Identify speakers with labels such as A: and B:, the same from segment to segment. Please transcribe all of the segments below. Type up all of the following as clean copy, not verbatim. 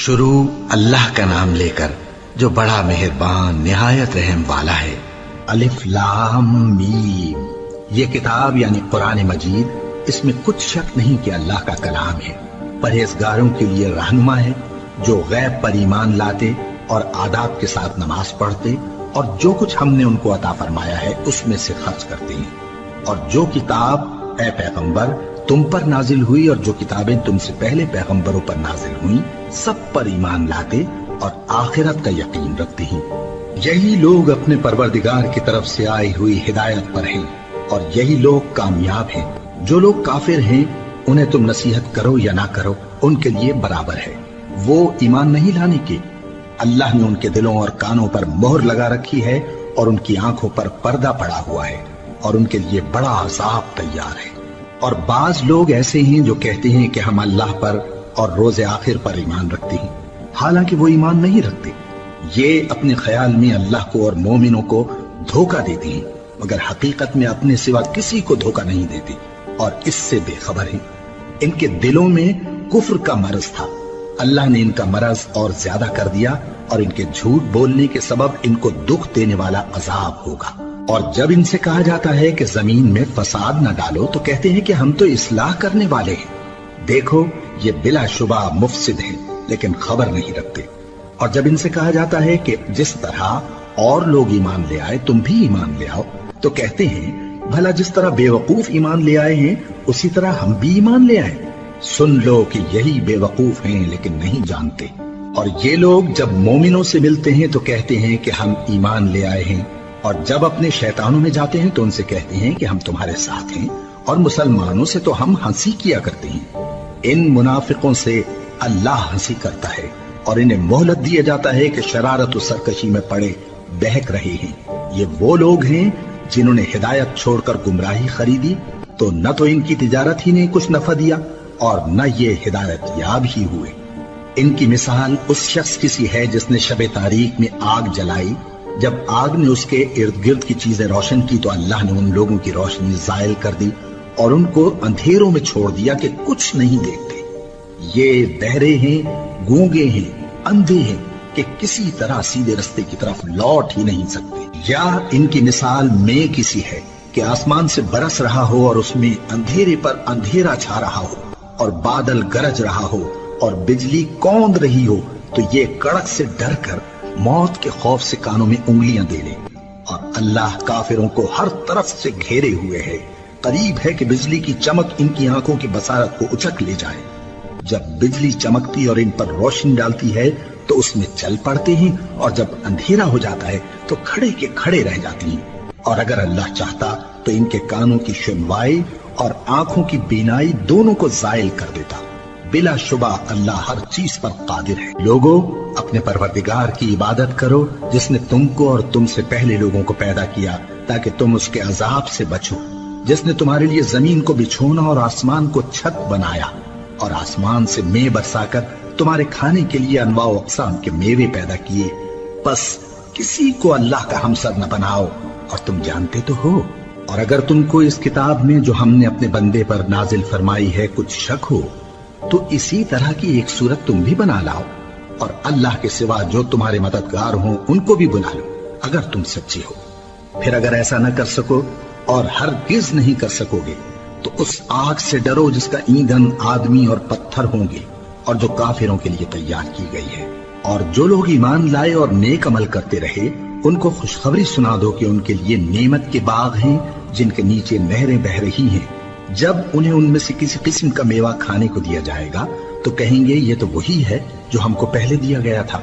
A: شروع اللہ کا نام لے کر جو بڑا مہربان نہایت رحم والا ہے۔ الف لام میم، یہ کتاب یعنی قرآن مجید، اس میں کچھ شک نہیں کہ اللہ کا کلام ہے، پرہیزگاروں کے لیے رہنما ہے، جو غیب پر ایمان لاتے اور آداب کے ساتھ نماز پڑھتے اور جو کچھ ہم نے ان کو عطا فرمایا ہے اس میں سے خرچ کرتے ہیں، اور جو کتاب اے پیغمبر تم پر نازل ہوئی اور جو کتابیں تم سے پہلے پیغمبروں پر نازل ہوئیں سب پر ایمان لاتے اور آخرت کا یقین رکھتے ہیں۔ یہی لوگ اپنے پروردگار کی طرف سے آئی ہوئی ہدایت پر ہیں اور یہی لوگ کامیاب ہیں۔ جو لوگ کافر ہیں انہیں تم نصیحت کرو یا نہ کرو ان کے لیے برابر ہے، وہ ایمان نہیں لانے کے۔ اللہ نے ان کے دلوں اور کانوں پر مہر لگا رکھی ہے اور ان کی آنکھوں پر پردہ پڑا ہوا ہے اور ان کے لیے بڑا عذاب تیار ہے۔ اور بعض لوگ ایسے ہیں جو کہتے ہیں کہ ہم اللہ پر اور روز آخر پر ایمان رکھتے ہیں، حالانکہ وہ ایمان نہیں رکھتے۔ یہ اپنے خیال میں اللہ کو اور مومنوں کو دھوکہ دیتے ہیں، مگر حقیقت میں اپنے سوا کسی کو دھوکہ نہیں دیتے اور اس سے بے خبر ہیں۔ ان کے دلوں میں کفر کا مرض تھا، اللہ نے ان کا مرض اور زیادہ کر دیا اور ان کے جھوٹ بولنے کے سبب ان کو دکھ دینے والا عذاب ہوگا۔ اور جب ان سے کہا جاتا ہے کہ زمین میں فساد نہ ڈالو تو کہتے ہیں کہ ہم تو اصلاح کرنے والے ہیں۔ دیکھو یہ بلا شبہ مفسد ہیں لیکن خبر نہیں رکھتے۔ اور جب ان سے کہا جاتا ہے کہ جس طرح اور لوگ ایمان لے آئے تم بھی ایمان لے آؤ تو کہتے ہیں بھلا جس طرح بے وقوف ایمان لے آئے ہیں اسی طرح ہم بھی ایمان لے آئے۔ سن لو کہ یہی بے وقوف ہیں لیکن نہیں جانتے۔ اور یہ لوگ جب مومنوں سے ملتے ہیں تو کہتے ہیں کہ ہم ایمان لے آئے ہیں، اور جب اپنے شیطانوں میں جاتے ہیں تو ان سے کہتے ہیں کہ ہم تمہارے ساتھ ہیں، اور مسلمانوں سے تو ہم ہنسی کیا کرتے ہیں۔ ان منافقوں سے اللہ ہنسی کرتا ہے اور انہیں مہلت دیا جاتا ہے کہ شرارت و سرکشی میں پڑے بہک رہے ہیں۔ یہ وہ لوگ ہیں جنہوں نے ہدایت چھوڑ کر گمراہی خریدی، تو نہ تو ان کی تجارت ہی نے کچھ نفع دیا اور نہ یہ ہدایت یاب ہی ہوئے۔ ان کی مثال اس شخص کی سی ہے جس نے شب تاریک میں آگ جلائی، جب آگ نے اس کے ارد گرد کی چیزیں روشن کی تو اللہ نے ان لوگوں کی روشنی زائل کر دی اور ان کو اندھیروں میں چھوڑ دیا کہ کچھ نہیں دیکھتے۔ یہ بہرے ہیں، گونگے ہیں، اندھے ہیں کہ کسی طرح سیدھے رستے کی طرف لوٹ ہی نہیں سکتے۔ یا ان کی مثال میں کسی ہے کہ آسمان سے برس رہا ہو اور اس میں اندھیرے پر اندھیرا چھا رہا ہو اور بادل گرج رہا ہو اور بجلی کوند رہی ہو تو یہ کڑک سے ڈر کر موت کے خوف سے کانوں میں انگلیاں دے لے۔ اور اللہ کافروں کو ہر طرف سے گھیرے ہوئے ہے، قریب ہے کہ بجلی کی چمک ان کی آنکھوں کی بصارت کو اچک لے جائے۔ جب بجلی چمکتی اور ان پر روشنی ڈالتی ہے تو اس میں چل پڑتے ہیں، اور جب اندھیرا ہو جاتا ہے تو کھڑے کے کھڑے رہ جاتی ہیں۔ اور اگر اللہ چاہتا تو ان کے کانوں کی سنوائی اور آنکھوں کی بینائی دونوں کو زائل کر دیتا۔ بلا شبہ اللہ ہر چیز پر قادر ہے۔ لوگوں اپنے پروردگار کی عبادت کرو جس نے تم کو اور تم سے پہلے لوگوں کو پیدا کیا تاکہ تم اس کے عذاب سے بچو، جس نے تمہارے لیے زمین کو بچھونا اور آسمان کو چھت بنایا اور آسمان سے میوہ برسا کر تمہارے کھانے کے لیے انواع و اقسام کے میوے پیدا کیے۔ بس کسی کو اللہ کا ہمسر نہ بناؤ اور تم جانتے تو ہو۔ اور اگر تم کو اس کتاب میں جو ہم نے اپنے بندے پر نازل فرمائی ہے کچھ شک ہو تو اسی طرح کی ایک صورت تم بھی بنا لاؤ، اور اللہ کے سوا جو تمہارے مددگار ہوں ان کو بھی بلا لو اگر تم سچے ہو۔ پھر اگر ایسا نہ کر سکو اور ہرگز نہیں کر سکو گے تو اس آگ سے ڈرو جس کا ایندھن آدمی اور پتھر ہوں گے اور جو کافروں کے لیے تیار کی گئی ہے۔ اور جو لوگ ایمان لائے اور نیک عمل کرتے رہے ان کو خوشخبری سنا دو کہ ان کے لیے نعمت کے باغ ہیں جن کے نیچے نہریں بہہ رہی ہیں۔ جب انہیں ان میں سے کسی قسم کا میوہ کھانے کو دیا جائے گا تو کہیں گے یہ تو وہی ہے جو ہم کو پہلے دیا گیا تھا،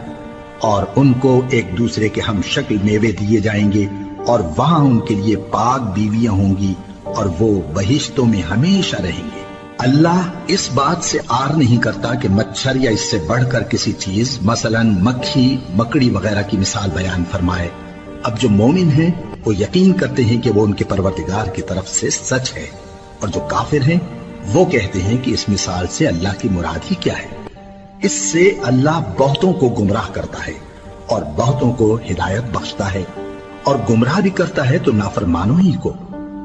A: اور ان کو ایک دوسرے کے ہم شکل میوے دیے جائیں گے اور وہاں ان کے لیے پاک بیویاں ہوں گی اور وہ بہشتوں میں ہمیشہ رہیں گے۔ اللہ اس بات سے آر نہیں کرتا کہ مچھر یا اس سے بڑھ کر کسی چیز مثلاً مکھی، مکڑی وغیرہ کی مثال بیان فرمائے۔ اب جو مومن ہیں وہ یقین کرتے ہیں کہ وہ ان کے پروردگار کی طرف سے سچ ہے، اور جو کافر ہیں وہ کہتے ہیں کہ اس مثال سے اللہ کی مراد ہی کیا ہے۔ اس سے اللہ بہتوں کو گمراہ کرتا ہے اور بہتوں کو ہدایت بخشتا ہے، اور گمراہ بھی کرتا ہے تو نافرمانوں ہی کو،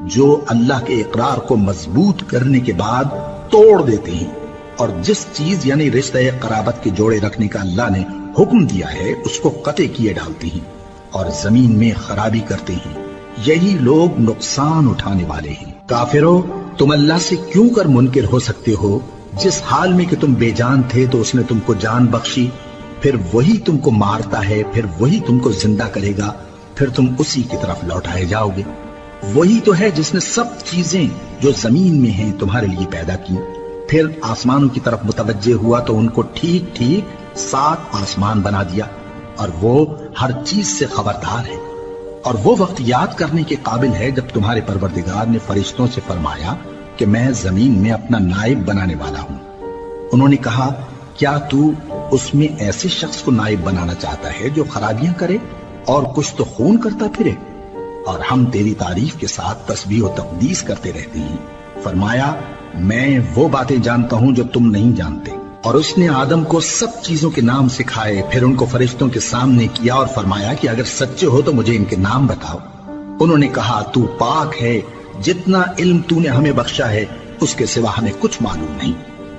A: جو اللہ کے اقرار کو مضبوط کرنے کے بعد توڑ دیتے ہیں اور جس چیز یعنی رشتہ قرابت کے جوڑے رکھنے کا اللہ نے حکم دیا ہے اس کو قطع کیے ڈالتے ہیں اور زمین میں خرابی کرتے ہیں، یہی لوگ نقصان اٹھانے والے ہیں۔ کافرو، تم اللہ سے کیوں کر منکر ہو سکتے ہو؟ جس حال میں کہ تم بے جان تھے تو اس نے تم کو جان بخشی، پھر وہی تم کو مارتا ہے، پھر وہی تم کو زندہ کرے گا، پھر تم اسی کی طرف لوٹائے جاؤ گے۔ وہی تو ہے جس نے سب چیزیں جو زمین میں ہیں تمہارے لیے پیدا کی، پھر آسمانوں کی طرف متوجہ ہوا تو ان کو ٹھیک ٹھیک 7 آسمان بنا دیا، اور وہ ہر چیز سے خبردار ہے۔ اور وہ وقت یاد کرنے کے قابل ہے جب تمہارے پروردگار نے فرشتوں سے فرمایا کہ میں زمین میں اپنا نائب بنانے والا ہوں۔ انہوں نے کہا، کیا تو اس میں ایسے شخص کو نائب بنانا چاہتا ہے جو خرابیاں کرے اور کچھ تو خون کرتا پھرے؟ اور ہم تیری تعریف کے ساتھ تسبیح و تقدیس کرتے رہتے ہیں۔ فرمایا، میں وہ باتیں جانتا ہوں جو تم نہیں جانتے۔ اور اس نے آدم کو سب چیزوں کے نام سکھائے، پھر ان کو فرشتوں کے سامنے کیا اور فرمایا کہ اگر سچے ہو تو مجھے ان کے نام بتاؤ۔ انہوں نے کہا، تو پاک ہے، جتنا علم تو نے ہمیں بخشا ہے اس کے سوا ہمیں کچھ معلوم نہیں،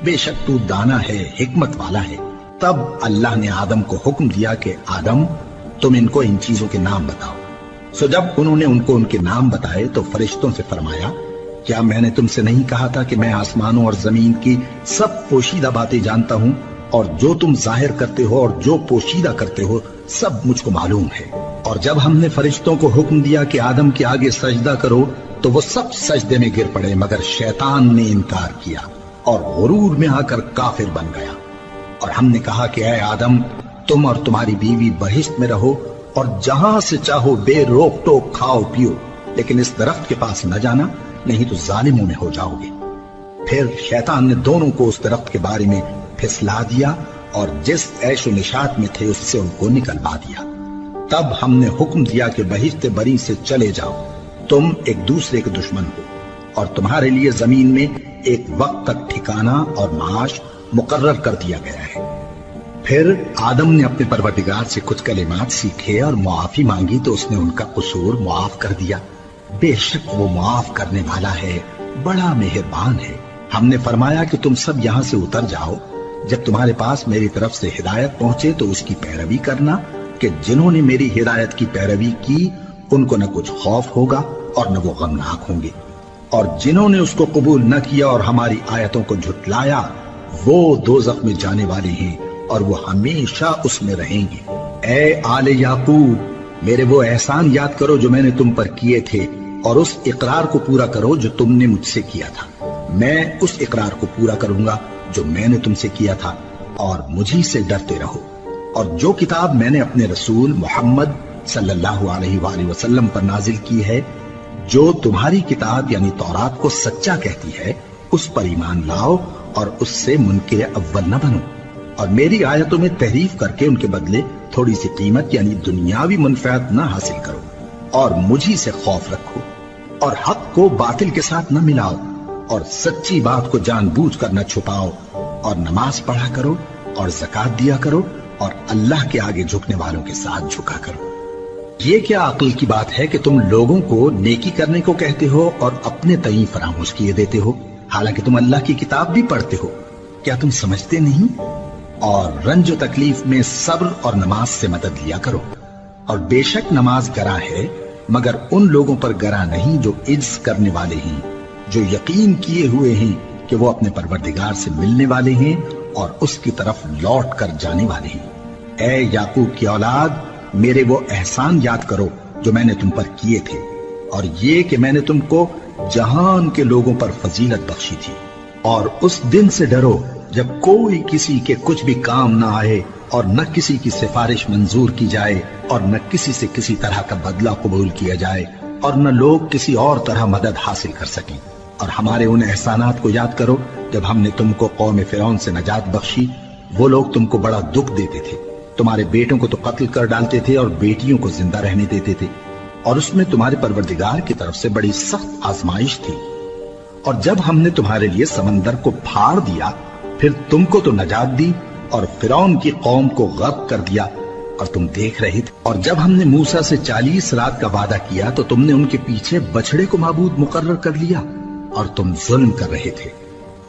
A: بے شک تو دانا ہے، حکمت والا ہے۔ تب اللہ نے آدم کو حکم دیا کہ آدم، تم ان کو ان چیزوں کے نام بتاؤ۔ سو جب انہوں نے ان کو ان کے نام بتائے تو فرشتوں سے فرمایا، کیا میں نے تم سے نہیں کہا تھا کہ میں آسمانوں اور زمین کی سب پوشیدہ باتیں جانتا ہوں، اور جو تم ظاہر کرتے ہو اور جو پوشیدہ کرتے ہو سب مجھ کو معلوم ہے۔ اور جب ہم نے فرشتوں کو حکم دیا کہ آدم کے آگے سجدہ کرو تو وہ سب سجدے میں گر پڑے، مگر شیطان نے انکار کیا اور غرور میں آ کر کافر بن گیا۔ اور ہم نے کہا کہ اے آدم، تم اور تمہاری بیوی بہشت میں رہو اور جہاں سے چاہو بے روک ٹوک کھاؤ پیو، لیکن اس درخت کے پاس نہ جانا، نہیں تو ظالموں میں ہو جاؤ گے۔ پھر شیطان نے دونوں کو اس درخت کے بارے میں پھسلا دیا اور جس عیش و نشاط میں تھے اس سے ان کو نکلوا دیا۔ تب ہم نے حکم دیا کہ بہشت بری سے چلے جاؤ، تم ایک دوسرے کے دشمن ہو، اور تمہارے لیے زمین میں ایک وقت تک ٹھکانہ اور معاش مقرر کر دیا گیا ہے۔ پھر آدم نے اپنے پروردگار سے کچھ کلمات سیکھے اور معافی مانگی تو اس نے ان کا قصور معاف کر دیا۔ بے شک وہ معاف کرنے والا ہے، بڑا مہربان ہے۔ ہم نے فرمایا کہ تم سب یہاں سے اتر جاؤ، جب تمہارے پاس میری طرف سے ہدایت پہنچے تو اس کی پیروی کرنا، کہ جنہوں نے میری ہدایت کی پیروی کی ان کو نہ کچھ خوف ہوگا اور نہ وہ غمناک ہوں گے، اور جنہوں نے اس کو قبول نہ کیا اور ہماری آیتوں کو جھٹلایا وہ دوزخ میں جانے والے ہیں اور وہ ہمیشہ اس میں رہیں گے۔ اے آل یعقوب، میرے وہ احسان یاد کرو جو میں نے تم پر کیے تھے، اور اس اقرار کو پورا کرو جو تم نے مجھ سے کیا تھا۔ میں اس اقرار کو پورا کروں گا جو میں نے تم سے کیا تھا، اور مجھی سے ڈرتے رہو۔ اور جو کتاب میں نے اپنے رسول محمد صلی اللہ علیہ وآلہ وسلم پر نازل کی ہے، جو تمہاری کتاب یعنی تورات کو سچا کہتی ہے، اس پر ایمان لاؤ اور اس سے منکر اول نہ بنو، اور میری آیتوں میں تحریف کر کے ان کے بدلے تھوڑی سی قیمت یعنی دنیاوی منفعت نہ حاصل کرو، اور مجھی سے خوف رکھو، اور حق کو باطل کے ساتھ نہ ملاؤ، اور سچی بات کو جان بوجھ کر نہ چھپاؤ، اور نماز پڑھا کرو اور زکوٰۃ دیا کرو، اور اللہ کے آگے جھکنے والوں کے ساتھ جھکا کرو۔ یہ کیا عقل کی بات ہے کہ تم لوگوں کو نیکی کرنے کو کہتے ہو اور اپنے تئیں فراموش کیے دیتے ہو، حالانکہ تم اللہ کی کتاب بھی پڑھتے ہو؟ کیا تم سمجھتے نہیں؟ اور رنج و تکلیف میں صبر اور نماز سے مدد لیا کرو، اور بے شک نماز گراں ہے، مگر ان لوگوں پر گراں نہیں جو عجز کرنے والے ہیں، جو یقین کیے ہوئے ہیں کہ وہ اپنے پروردگار سے ملنے والے ہیں اور اس کی طرف لوٹ کر جانے والے ہیں۔ اے یعقوب کی اولاد، میرے وہ احسان یاد کرو جو میں نے تم پر کیے تھے، اور یہ کہ میں نے تم کو جہان کے لوگوں پر فضیلت بخشی تھی۔ اور اس دن سے ڈرو جب کوئی کسی کے کچھ بھی کام نہ آئے، اور نہ کسی کی سفارش منظور کی جائے، اور نہ کسی سے کسی طرح کا بدلہ قبول کیا جائے، اور نہ لوگ کسی اور طرح مدد حاصل کر سکیں۔ اور ہمارے ان احسانات کو یاد کرو جب ہم نے تم کو قوم فرعون سے نجات بخشی۔ وہ لوگ تم کو بڑا دکھ دیتے تھے، تمہارے بیٹوں کو تو قتل کر ڈالتے تھے اور بیٹیوں کو زندہ رہنے دیتے تھے، اور اس میں تمہارے پروردگار کی طرف سے بڑی سخت آزمائش تھی۔ اور جب ہم نے تمہارے لیے سمندر کو پھاڑ دیا، پھر تم کو تو نجات دی اور فرعون کی قوم کو غرق کر دیا، اور تم دیکھ رہے تھے۔ اور جب ہم نے موسیٰ سے 40 رات کا وعدہ کیا تو تم نے ان کے پیچھے بچڑے کو معبود مقرر کر لیا، اور تم ظلم کر رہے تھے۔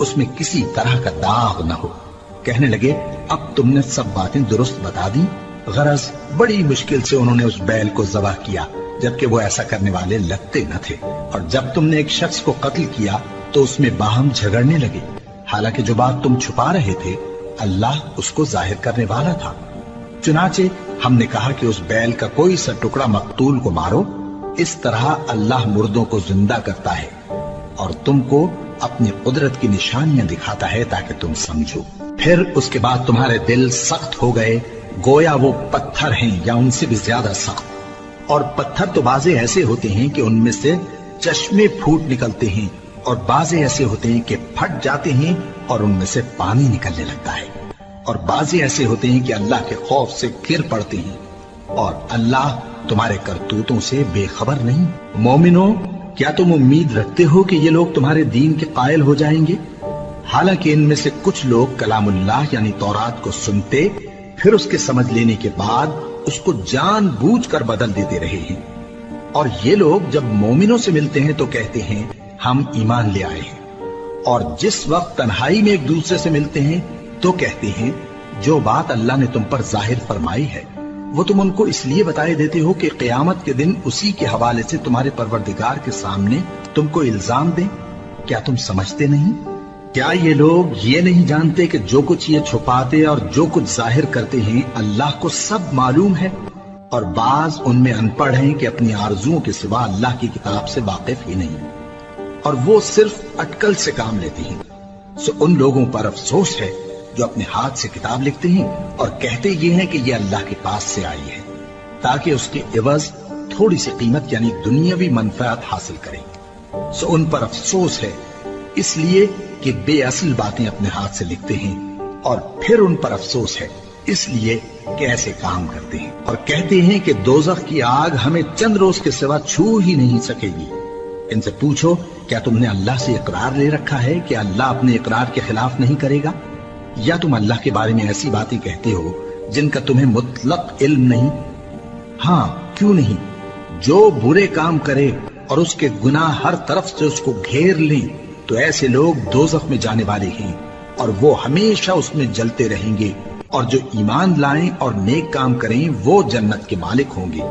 A: اس میں کسی طرح کا داغ نہ ہو۔ کہنے لگے اب تم نے سب باتیں درست بتا دی۔ غرض بڑی مشکل سے انہوں نے اس بیل کو ذبح کیا، جبکہ وہ ایسا کرنے والے لگتے نہ تھے، اور جب تم نے ایک شخص کو قتل کیا تو اس میں باہم جھگڑنے لگے، حالانکہ جو بات تم چھپا رہے تھے اللہ اس کو ظاہر کرنے والا تھا۔ چنانچہ ہم نے کہا کہ اس بیل کا کوئی سا ٹکڑا مقتول کو مارو، اس طرح اللہ مردوں کو زندہ کرتا ہے اور تم کو اپنی قدرت کی نشانیاں دکھاتا ہے تاکہ تم سمجھو۔ پھر اس کے بعد تمہارے دل سخت ہو گئے، گویا وہ پتھر ہیں یا ان سے بھی زیادہ سخت، اور پتھر تو بعضے ایسے ہوتے ہیں کہ ان میں سے چشمے پھوٹ نکلتے ہیں، اور بعضے ایسے ہوتے ہیں کہ پھٹ جاتے ہیں اور ان میں سے پانی نکلنے لگتا ہے، اور بعضے ایسے ہوتے ہیں کہ اللہ کے خوف سے گر پڑتے ہیں، اور اللہ تمہارے کرتوتوں سے بے خبر نہیں۔ مومنو، کیا تم امید رکھتے ہو کہ یہ لوگ تمہارے دین کے قائل ہو جائیں گے؟ حالانکہ ان میں سے کچھ لوگ کلام اللہ یعنی تورات کو سنتے، پھر اس کے سمجھ لینے کے بعد اس کو جان بوجھ کر بدل دیتے رہے ہیں، اور یہ لوگ جب مومنوں سے ملتے ہیں تو کہتے ہیں ہم ایمان لے آئے ہیں، اور جس وقت تنہائی میں ایک دوسرے سے ملتے ہیں تو کہتے ہیں جو بات اللہ نے تم پر ظاہر فرمائی ہے وہ تم ان کو اس لیے بتائے دیتے ہو کہ قیامت کے دن اسی کے حوالے سے تمہارے پروردگار کے سامنے تم کو الزام دیں۔ کیا تم سمجھتے نہیں؟ کیا یہ لوگ یہ نہیں جانتے کہ جو کچھ یہ چھپاتے اور جو کچھ ظاہر کرتے ہیں اللہ کو سب معلوم ہے؟ اور بعض ان میں ان پڑھ ہیں کہ اپنی آرزوؤں کے سوا اللہ کی کتاب سے واقف ہی نہیں، اور وہ صرف اٹکل سے کام لیتے ہیں۔ سو ان لوگوں پر افسوس ہے جو اپنے ہاتھ سے کتاب لکھتے ہیں اور کہتے یہ ہیں کہ یہ اللہ کے پاس سے آئی ہے، تاکہ اس کے عوض تھوڑی سی قیمت یعنی دنیاوی منفعت حاصل کریں۔ سو ان پر افسوس ہے اس لیے کہ بے اصل باتیں اپنے ہاتھ سے لکھتے ہیں، اور پھر ان پر افسوس ہے اس لیے کہ ایسے کام کرتے ہیں، اور کہتے ہیں کہ دوزخ کی آگ ہمیں چند روز کے سوا چھو ہی نہیں سکے گی۔ ان سے پوچھو کیا تم نے اللہ سے اقرار لے رکھا ہے کہ اللہ اپنے اقرار کے خلاف نہیں کرے گا؟ یا تم اللہ کے بارے میں ایسی باتیں کہتے ہو جن کا تمہیں مطلق علم نہیں؟ ہاں کیوں نہیں، جو برے کام کرے اور اس کے گناہ ہر طرف سے اس کو گھیر لیں تو ایسے لوگ دوزخ میں جانے والے ہیں، اور وہ ہمیشہ اس میں جلتے رہیں گے، اور جو ایمان لائیں اور نیک کام کریں وہ جنت کے مالک ہوں گے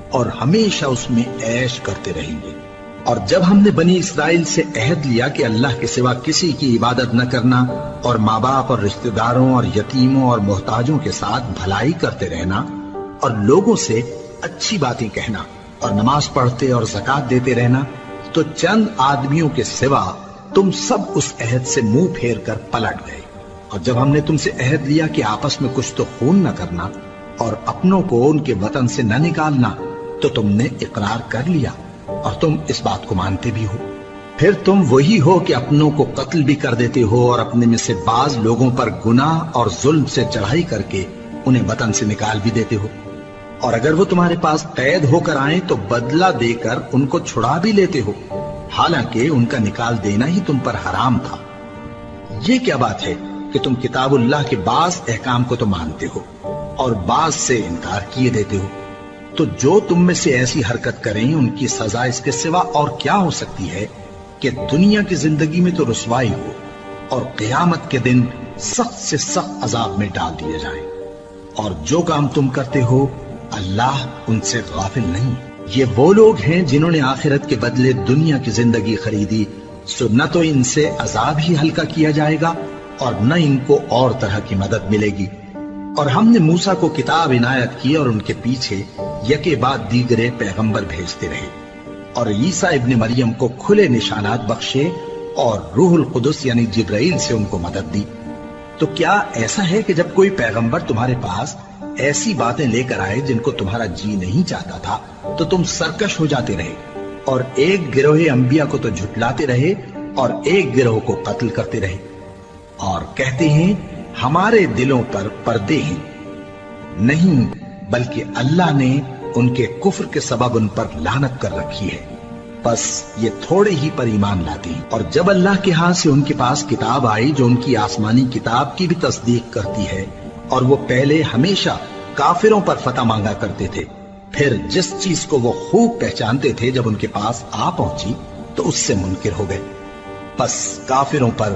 A: اور ہمیشہ اس میں عیش کرتے رہیں گے۔ اور جب ہم نے بنی اسرائیل سے عہد لیا کہ اللہ کے سوا کسی کی عبادت نہ کرنا، اور ماں باپ اور رشتہ داروں اور یتیموں اور محتاجوں کے ساتھ بھلائی کرتے رہنا، اور لوگوں سے اچھی باتیں کہنا، اور نماز پڑھتے اور زکوٰۃ دیتے رہنا، تو چند آدمیوں کے سوا تم سب اس عہد سے منہ پھیر کر پلٹ گئے۔ اور جب ہم نے تم سے عہد لیا کہ آپس میں کچھ تو خون نہ کرنا اور اپنوں کو ان کے وطن سے نہ نکالنا، تو تم نے اقرار کر لیا اور تم اس بات کو مانتے بھی ہو۔ پھر تم وہی ہو کہ اپنوں کو قتل بھی کر دیتے ہو، اور اپنے میں سے بعض لوگوں پر گناہ اور ظلم سے چڑھائی کر کے انہیں وطن سے نکال بھی دیتے ہو، اور اگر وہ تمہارے پاس قید ہو کر آئیں تو بدلہ دے کر ان کو چھڑا بھی لیتے ہو، حالانکہ ان کا نکال دینا ہی تم پر حرام تھا۔ یہ کیا بات ہے کہ تم کتاب اللہ کے بعض احکام کو تو مانتے ہو اور بعض سے انکار کیے دیتے ہو؟ تو جو تم میں سے ایسی حرکت کریں ان کی سزا اس کے سوا اور کیا ہو سکتی ہے کہ دنیا کی زندگی میں تو رسوائی ہو اور قیامت کے دن سخت سے سخت عذاب میں ڈال دیے جائیں۔ اور جو کام تم کرتے ہو اللہ ان سے غافل نہیں۔ یہ وہ لوگ ہیں جنہوں نے آخرت کے بدلے دنیا کی زندگی خریدی، سو نہ تو ان سے عذاب ہی ہلکا کیا جائے گا اور نہ ان کو اور طرح کی مدد ملے گی۔ اور ہم نے موسیٰ کو کتاب عنایت کی اور ان کے پیچھے یکے بعد دیگرے پیغمبر بھیجتے رہے، اور عیسیٰ ابن مریم کو کھلے نشانات بخشے اور روح القدس یعنی جبرائیل سے ان کو مدد دی۔ تو کیا ایسا ہے کہ جب کوئی پیغمبر تمہارے پاس ایسی باتیں لے کر آئے جن کو تمہارا جی نہیں چاہتا تھا تو تم سرکش ہو جاتے رہے، اور ایک گروہ انبیاء کو تو جھٹلاتے رہے اور ایک گروہ کو قتل کرتے رہے، اور کہتے ہیں ہمارے دلوں پر پردے ہیں؟ نہیں، بلکہ اللہ نے ان کے کفر کے سبب ان پر لعنت کر رکھی ہے، بس یہ تھوڑے ہی پر ایمان لاتے ہیں۔ اور جب اللہ کے ہاں سے ان کے پاس کتاب آئی جو ان کی آسمانی کتاب کی بھی تصدیق کرتی ہے، اور وہ پہلے ہمیشہ کافروں پر فتح مانگا کرتے تھے، پھر جس چیز کو وہ خوب پہچانتے تھے جب ان کے پاس آ پہنچی تو اس سے منکر ہو گئے، بس کافروں پر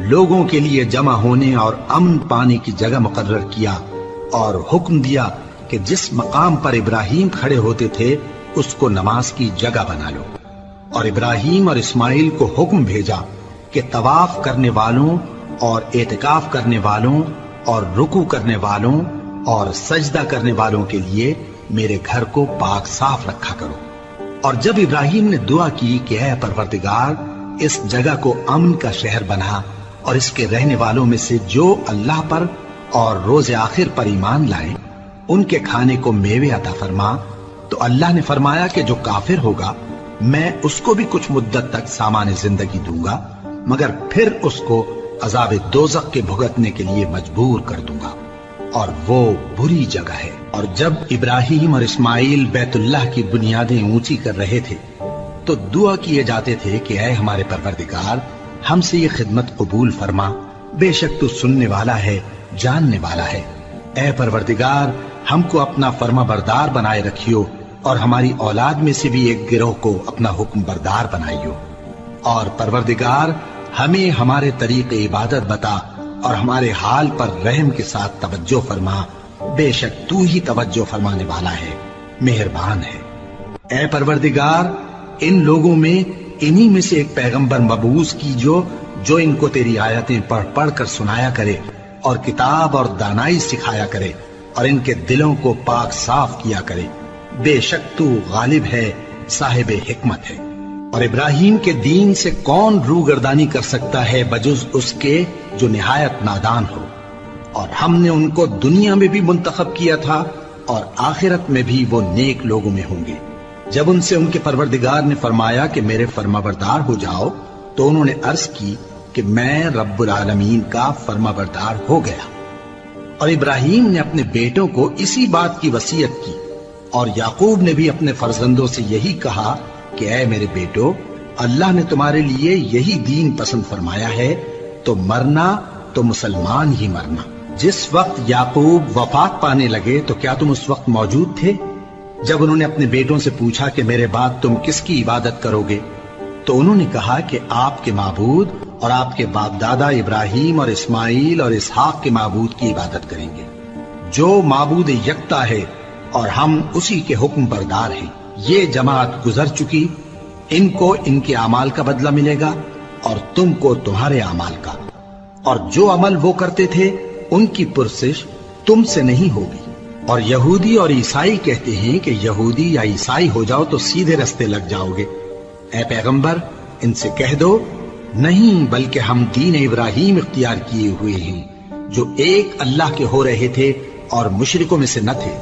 A: لوگوں کے لیے جمع ہونے اور امن پانے کی جگہ مقرر کیا اور حکم دیا کہ جس مقام پر ابراہیم کھڑے ہوتے تھے اس کو نماز کی جگہ بنا لو، اور ابراہیم اور اسماعیل کو حکم بھیجا کہ طواف کرنے والوں اور اعتکاف کرنے والوں اور رکوع کرنے والوں اور سجدہ کرنے والوں کے لیے میرے گھر کو پاک صاف رکھا کرو۔ اور جب ابراہیم نے دعا کی کہ اے پروردگار اس جگہ کو امن کا شہر بنا اور اس کے رہنے والوں میں سے جو اللہ پر اور روز آخر پر ایمان لائیں ان کے کھانے کو میوے عطا فرما، تو اللہ نے فرمایا کہ جو کافر ہوگا میں اس کو بھی کچھ مدت تک سامان زندگی دوں گا، مگر پھر اس کو عذاب دوزخ کے بھگتنے کے لیے مجبور کر دوں گا، اور وہ بری جگہ ہے۔ اور جب ابراہیم اور اسماعیل بیت اللہ کی بنیادیں اونچی کر رہے تھے تو دعا کیے جاتے تھے کہ اے ہمارے پروردگار ہم سے یہ خدمت قبول فرما، بے شک تو سننے والا ہے، جاننے والا ہے۔ اے پروردگار ہم کو اپنا فرما بردار بنائے رکھیو، اور ہماری اولاد میں سے بھی ایک گروہ کو اپنا حکم بردار بنائیو، اور پروردگار ہمیں ہمارے طریق عبادت بتا اور ہمارے حال پر رحم کے ساتھ توجہ فرما، بے شک تو ہی توجہ فرمانے والا ہے، مہربان ہے۔ اے پروردگار ان لوگوں میں انہی میں سے ایک پیغمبر مبعوث کیجو جو ان کو تیری آیتیں پڑھ پڑھ کر سنایا کرے اور کتاب اور دانائی سکھایا کرے اور ان کے دلوں کو پاک صاف کیا کرے، بے شک تو غالب ہے، صاحب حکمت ہے۔ اور ابراہیم کے دین سے کون روگردانی کر سکتا ہے بجز اس کے جو نہایت نادان ہو، اور ہم نے ان کو دنیا میں بھی منتخب کیا تھا اور آخرت میں بھی وہ نیک لوگوں میں ہوں گے۔ جب ان سے ان کے پروردگار نے فرمایا کہ میرے فرما بردار ہو جاؤ تو انہوں نے عرض کی کہ میں رب العالمین کا فرما بردار ہو گیا۔ اور ابراہیم نے اپنے بیٹوں کو اسی بات کی وصیت کی، اور یعقوب نے بھی اپنے فرزندوں سے یہی کہا کہ اے میرے بیٹو، اللہ نے تمہارے لیے یہی دین پسند فرمایا ہے، تو مرنا تو مسلمان ہی مرنا۔ جس وقت یعقوب وفات پانے لگے تو کیا تم اس وقت موجود تھے جب انہوں نے اپنے بیٹوں سے پوچھا کہ میرے بعد تم کس کی عبادت کرو گے؟ تو انہوں نے کہا کہ آپ کے معبود اور آپ کے باپ دادا ابراہیم اور اسماعیل اور اسحاق کے معبود کی عبادت کریں گے، جو معبود یکتا ہے اور ہم اسی کے حکم بردار ہیں۔ یہ جماعت گزر چکی، ان کو ان کے اعمال کا بدلہ ملے گا اور تم کو تمہارے اعمال کا، اور جو عمل وہ کرتے تھے ان کی پرسش تم سے نہیں ہوگی۔ اور یہودی اور عیسائی کہتے ہیں کہ یہودی یا عیسائی ہو جاؤ تو سیدھے رستے لگ جاؤ گے۔ اے پیغمبر ان سے کہہ دو نہیں، بلکہ ہم دین ابراہیم اختیار کیے ہوئے ہیں جو ایک اللہ کے ہو رہے تھے اور مشرکوں میں سے نہ تھے۔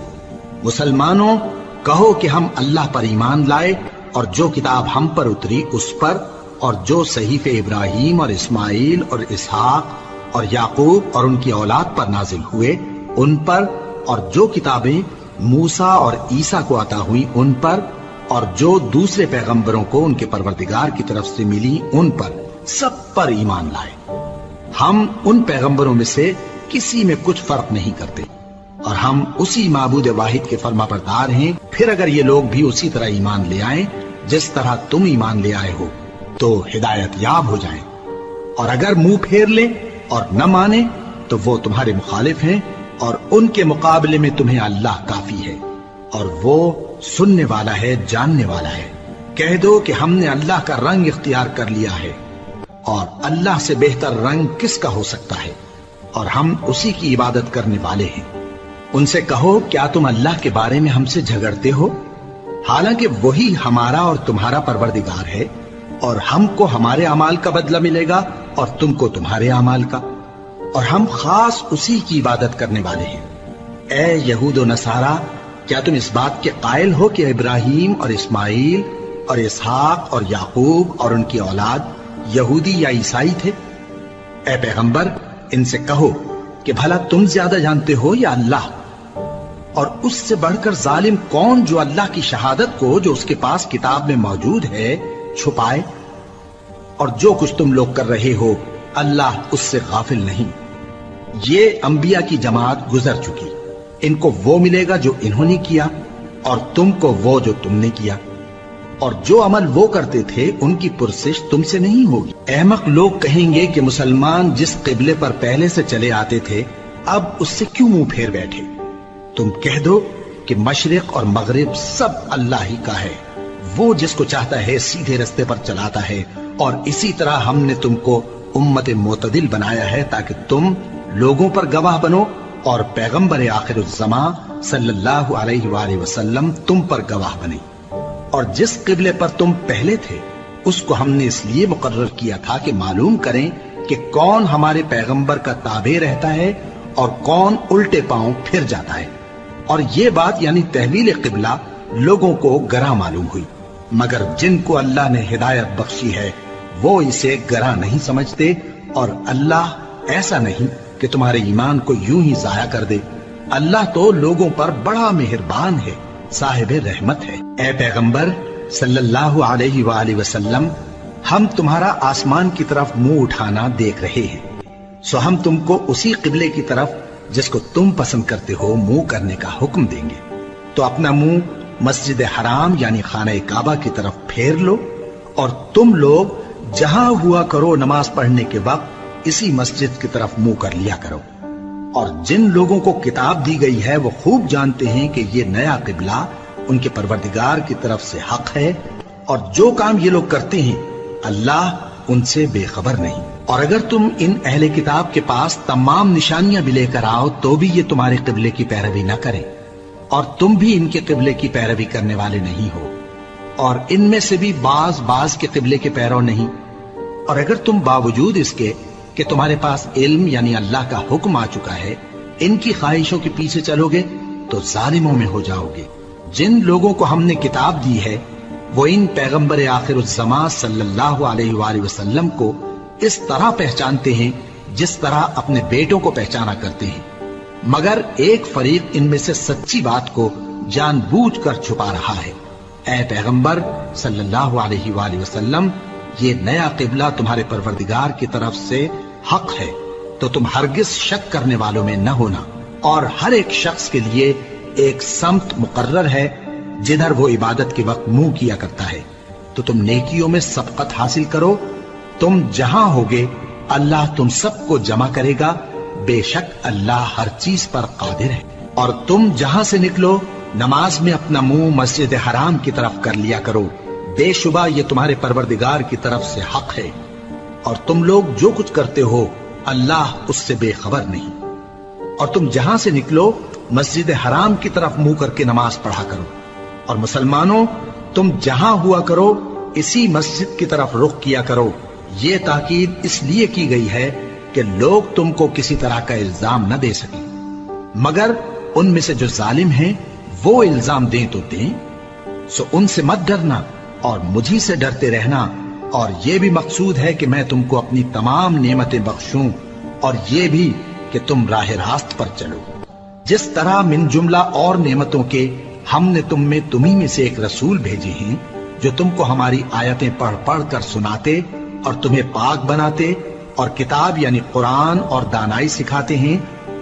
A: مسلمانوں کہو کہ ہم اللہ پر ایمان لائے اور جو کتاب ہم پر اتری اس پر، اور جو صحیفے ابراہیم اور اسماعیل اور اسحاق اور یعقوب اور ان کی اولاد پر نازل ہوئے ان پر، اور جو کتابیں موسیٰ اور عیسیٰ کو عطا ہوئی ان پر، اور جو دوسرے پیغمبروں کو ان کے پروردگار کی طرف سے ملی ان پر، سب پر ایمان لائے۔ ہم ان پیغمبروں میں سے کسی میں کچھ فرق نہیں کرتے، اور ہم اسی معبود واحد کے فرما بردار ہیں۔ پھر اگر یہ لوگ بھی اسی طرح ایمان لے آئیں جس طرح تم ایمان لے آئے ہو تو ہدایت یاب ہو جائیں، اور اگر منہ پھیر لیں اور نہ مانے تو وہ تمہارے مخالف ہیں، اور ان کے مقابلے میں تمہیں اللہ کافی ہے، اور وہ سننے والا ہے، جاننے والا ہے۔ کہہ دو کہ ہم نے اللہ کا رنگ اختیار کر لیا ہے، اور اللہ سے بہتر رنگ کس کا ہو سکتا ہے، اور ہم اسی کی عبادت کرنے والے ہیں۔ ان سے کہو کیا تم اللہ کے بارے میں ہم سے جھگڑتے ہو، حالانکہ وہی ہمارا اور تمہارا پروردگار ہے، اور ہم کو ہمارے اعمال کا بدلہ ملے گا اور تم کو تمہارے اعمال کا، اور ہم خاص اسی کی عبادت کرنے والے ہیں۔ اے یہود و نصارا، کیا تم اس بات کے قائل ہو کہ ابراہیم اور اسماعیل اور اسحاق اور یعقوب اور ان کی اولاد یہودی یا عیسائی تھے؟ اے پیغمبر ان سے کہو کہ بھلا تم زیادہ جانتے ہو یا اللہ؟ اور اس سے بڑھ کر ظالم کون جو اللہ کی شہادت کو جو اس کے پاس کتاب میں موجود ہے چھپائے؟ اور جو کچھ تم لوگ کر رہے ہو اللہ اس سے غافل نہیں۔ یہ انبیاء کی جماعت گزر چکی، ان کو وہ ملے گا جو انہوں نے کیا، اور تم کو وہ جو تم نے کیا۔ اور جو عمل وہ کرتے تھے ان کی پرسش تم سے نہیں ہوگی۔ احمق لوگ کہیں گے کہ مسلمان جس قبلے پر پہلے سے چلے آتے تھے اب اس سے کیوں منہ پھیر بیٹھے؟ تم کہہ دو کہ مشرق اور مغرب سب اللہ ہی کا ہے، وہ جس کو چاہتا ہے سیدھے رستے پر چلاتا ہے، اور اسی طرح ہم نے تم کو امت معتدل بنایا ہے تاکہ تم لوگوں پر گواہ بنو اور پیغمبر آخر الزماں صلی اللہ علیہ وآلہ وسلم تم پر گواہ بنے۔ اور جس قبلے پر تم پہلے تھے اس کو ہم نے اس لیے مقرر کیا تھا کہ معلوم کریں کہ کون ہمارے پیغمبر کا تابع رہتا ہے اور کون الٹے پاؤں پھر جاتا ہے۔ اور یہ بات یعنی تحویل قبلہ لوگوں کو گراں معلوم ہوئی، مگر جن کو اللہ نے ہدایت بخشی ہے وہ اسے گراں نہیں سمجھتے، اور اللہ ایسا نہیں کہ تمہارے ایمان کو یوں ہی ضائع کر دے۔ اللہ تو لوگوں پر بڑا مہربان ہے، صاحب رحمت ہے۔ اے پیغمبر صلی اللہ علیہ وآلہ وسلم، ہم تمہارا آسمان کی طرف منہ اٹھانا دیکھ رہے ہیں، سو ہم تم کو اسی قبلے کی طرف جس کو تم پسند کرتے ہو منہ کرنے کا حکم دیں گے۔ تو اپنا منہ مسجد حرام یعنی خانہ کعبہ کی طرف پھیر لو، اور تم لوگ جہاں ہوا کرو نماز پڑھنے کے وقت اسی مسجد کی طرف منہ کر لیا کرو۔ اور جن لوگوں کو کتاب دی گئی ہے وہ خوب جانتے ہیں کہ یہ نیا قبلہ ان کے پروردگار کی طرف سے حق ہے، اور جو کام یہ لوگ کرتے ہیں اللہ ان سے بے خبر نہیں۔ اور اگر تم ان اہل کتاب کے پاس تمام نشانیاں بھی لے کر آؤ تو بھی یہ تمہارے قبلے کی پیروی نہ کریں، اور تم بھی ان کے قبلے کی پیروی کرنے والے نہیں ہو، اور ان میں سے بھی بعض کے قبلے کے پیرو نہیں۔ اور اگر تم باوجود اس کے کہ تمہارے پاس علم یعنی اللہ کا حکم آ چکا ہے ان کی خواہشوں کے پیچھے چلو گے تو ظالموں میں ہو جاؤ گے۔ جن لوگوں کو ہم نے کتاب دی ہے وہ ان پیغمبر آخر الزماں صلی اللہ علیہ وآلہ وسلم کو اس طرح پہچانتے ہیں جس طرح اپنے بیٹوں کو پہچانا کرتے ہیں، مگر ایک فریق ان میں سے سچی بات کو جان بوجھ کر چھپا رہا ہے۔ اے پیغمبر صلی اللہ علیہ وآلہ وسلم، یہ نیا قبلہ تمہارے پروردگار کی طرف سے حق ہے، تو تم ہرگز شک کرنے والوں میں نہ ہونا، اور ہر ایک شخص کے لیے ایک سمت مقرر ہے جدھر وہ عبادت کے وقت منہ کیا کرتا ہے، تو تم نیکیوں میں سبقت حاصل کرو۔ تم جہاں ہوگے اللہ تم سب کو جمع کرے گا، بے شک اللہ ہر چیز پر قادر ہے۔ اور تم جہاں سے نکلو نماز میں اپنا منہ مسجد حرام کی طرف کر لیا کرو، بے شبہ یہ تمہارے پروردگار کی طرف سے حق ہے، اور تم لوگ جو کچھ کرتے ہو اللہ اس سے بے خبر نہیں۔ اور تم جہاں سے نکلو مسجد حرام کی طرف منہ کر کے نماز پڑھا کرو، اور مسلمانوں تم جہاں ہوا کرو اسی مسجد کی طرف رخ کیا کرو۔ یہ تاکید اس لیے کی گئی ہے کہ لوگ تم کو کسی طرح کا الزام نہ دے سکیں، مگر ان میں سے جو ظالم ہیں وہ الزام دیں تو دیں، سو ان سے مت ڈرنا اور مجھی سے ڈرتے رہنا، اور یہ بھی مقصود ہے کہ میں تم کو اپنی تمام نعمتیں بخشوں، اور یہ بھی کہ تم راہ راست پر چلو۔ جس طرح من جملہ اور نعمتوں کے ہم نے تم میں تمہیں میں سے ایک رسول بھیجے ہیں جو تم کو ہماری آیتیں پڑھ پڑھ کر سناتے اور تمہیں پاک بناتے، اور کتاب یعنی قرآن اور دانائی سکھاتے ہیں،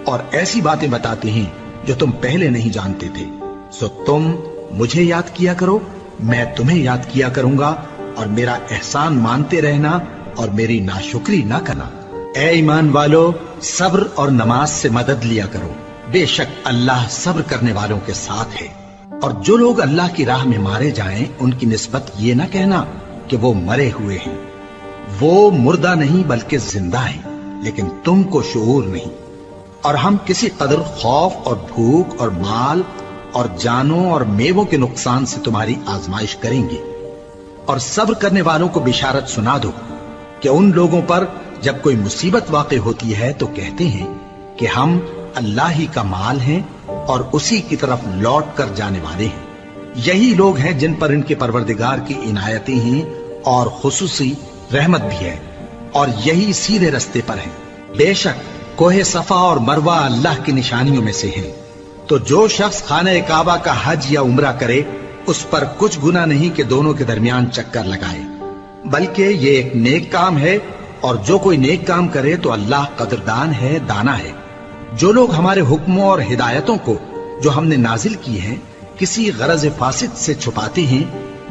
A: اور ایسی باتیں بتاتے ہیں جو تم پہلے نہیں جانتے تھے۔ سو تم مجھے یاد کیا کرو، میں تمہیں یاد کیا کروں گا، اور میرا احسان مانتے رہنا اور میری ناشکری نہ کرنا۔ اے ایمان والو، صبر اور نماز سے مدد لیا کرو، بے شک اللہ صبر کرنے والوں کے ساتھ ہے۔ اور جو لوگ اللہ کی راہ میں مارے جائیں ان کی نسبت یہ نہ کہنا کہ وہ مرے ہوئے ہیں، وہ مردہ نہیں بلکہ زندہ ہیں، لیکن تم کو شعور نہیں۔ اور ہم کسی قدر خوف اور بھوک اور مال اور جانوں اور میووں کے نقصان سے تمہاری آزمائش کریں گے، اور صبر کرنے والوں کو بشارت سنا دو کہ ان لوگوں پر جب کوئی مصیبت واقع ہوتی ہے تو کہتے ہیں کہ ہم اللہ ہی کا مال ہیں اور اسی کی طرف لوٹ کر جانے والے ہیں۔ یہی لوگ ہیں جن پر ان کے پروردگار کی عنایتیں ہیں اور خصوصی رحمت بھی ہے، اور یہی سیدھے رستے پر ہیں۔ بے شک کوہ صفا اور مروہ اللہ کی نشانیوں میں سے ہیں، تو جو شخص خانہ کعبہ کا حج یا عمرہ کرے اس پر کچھ گناہ نہیں کہ دونوں کے درمیان چکر لگائے، بلکہ یہ ایک نیک کام ہے، اور جو کوئی نیک کام کرے تو اللہ قدردان ہے، دانا ہے۔ جو لوگ ہمارے حکموں اور ہدایتوں کو جو ہم نے نازل کی ہیں کسی غرض فاسد سے چھپاتے ہیں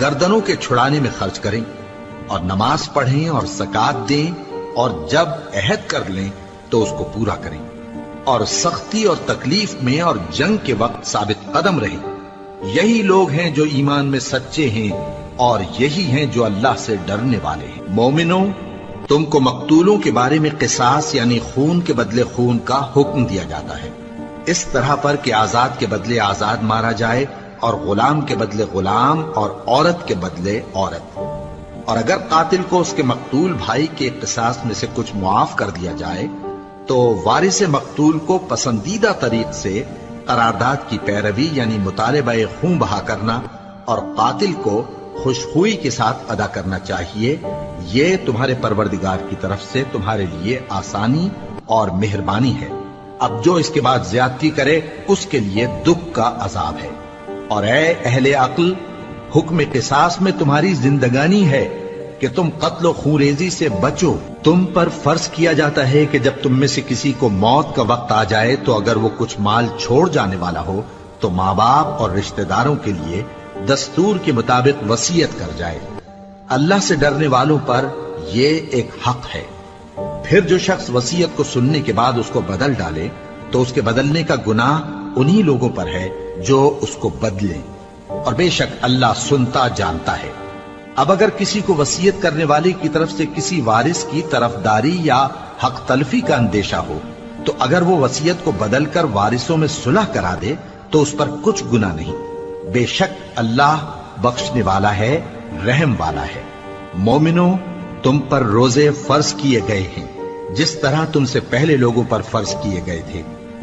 A: گردنوں کے چھڑانے میں خرچ کریں، اور نماز پڑھیں اور زکات دیں، اور جب عہد کر لیں تو اس کو پورا کریں، اور سختی اور تکلیف میں اور جنگ کے وقت ثابت قدم رہیں۔ یہی لوگ ہیں جو ایمان میں سچے ہیں، اور یہی ہیں جو اللہ سے ڈرنے والے ہیں۔ مومنوں، تم کو مقتولوں کے بارے میں قصاص یعنی خون کے بدلے خون کا حکم دیا جاتا ہے، اس طرح پر کہ آزاد کے بدلے آزاد مارا جائے، اور غلام کے بدلے غلام، اور عورت کے بدلے عورت۔ اور اگر قاتل کو اس کے مقتول بھائی کے قصاص میں سے کچھ معاف کر دیا جائے تو وارث مقتول کو پسندیدہ طریق سے قرارداد کی پیروی یعنی مطالبہ خون بہا کرنا اور قاتل کو خوشخوئی کے ساتھ ادا کرنا چاہیے۔ یہ تمہارے پروردگار کی طرف سے تمہارے لیے آسانی اور مہربانی ہے۔ اب جو اس کے بعد زیادتی کرے اس کے لیے دکھ کا عذاب ہے۔ اور اے اہل عقل، حکم قصاص میں تمہاری زندگانی ہے کہ تم قتل و خونریزی سے بچو۔ تم پر فرض کیا جاتا ہے کہ جب تم میں سے کسی کو موت کا وقت آ جائے تو اگر وہ کچھ مال چھوڑ جانے والا ہو تو ماں باپ اور رشتہ داروں کے لیے دستور کے مطابق وصیت کر جائے۔ اللہ سے ڈرنے والوں پر یہ ایک حق ہے۔ پھر جو شخص وصیت کو سننے کے بعد اس کو بدل ڈالے تو اس کے بدلنے کا گناہ انہی لوگوں پر ہے جو اس کو بدلیں، اور بے شک اللہ سنتا جانتا ہے۔ اب اگر کسی کو وصیت کرنے والے کی طرف سے کسی وارث کی طرفداری یا حق تلفی کا اندیشہ ہو تو اگر وہ وصیت کو بدل کر وارثوں میں صلح کرا دے تو اس پر کچھ گناہ نہیں، بے شک اللہ بخشنے والا ہے، رحم والا ہے۔ مومنوں، تم پر روزے فرض کیے گئے ہیں جس طرح تم سے پہلے لوگوں پر فرض کیے گئے تھے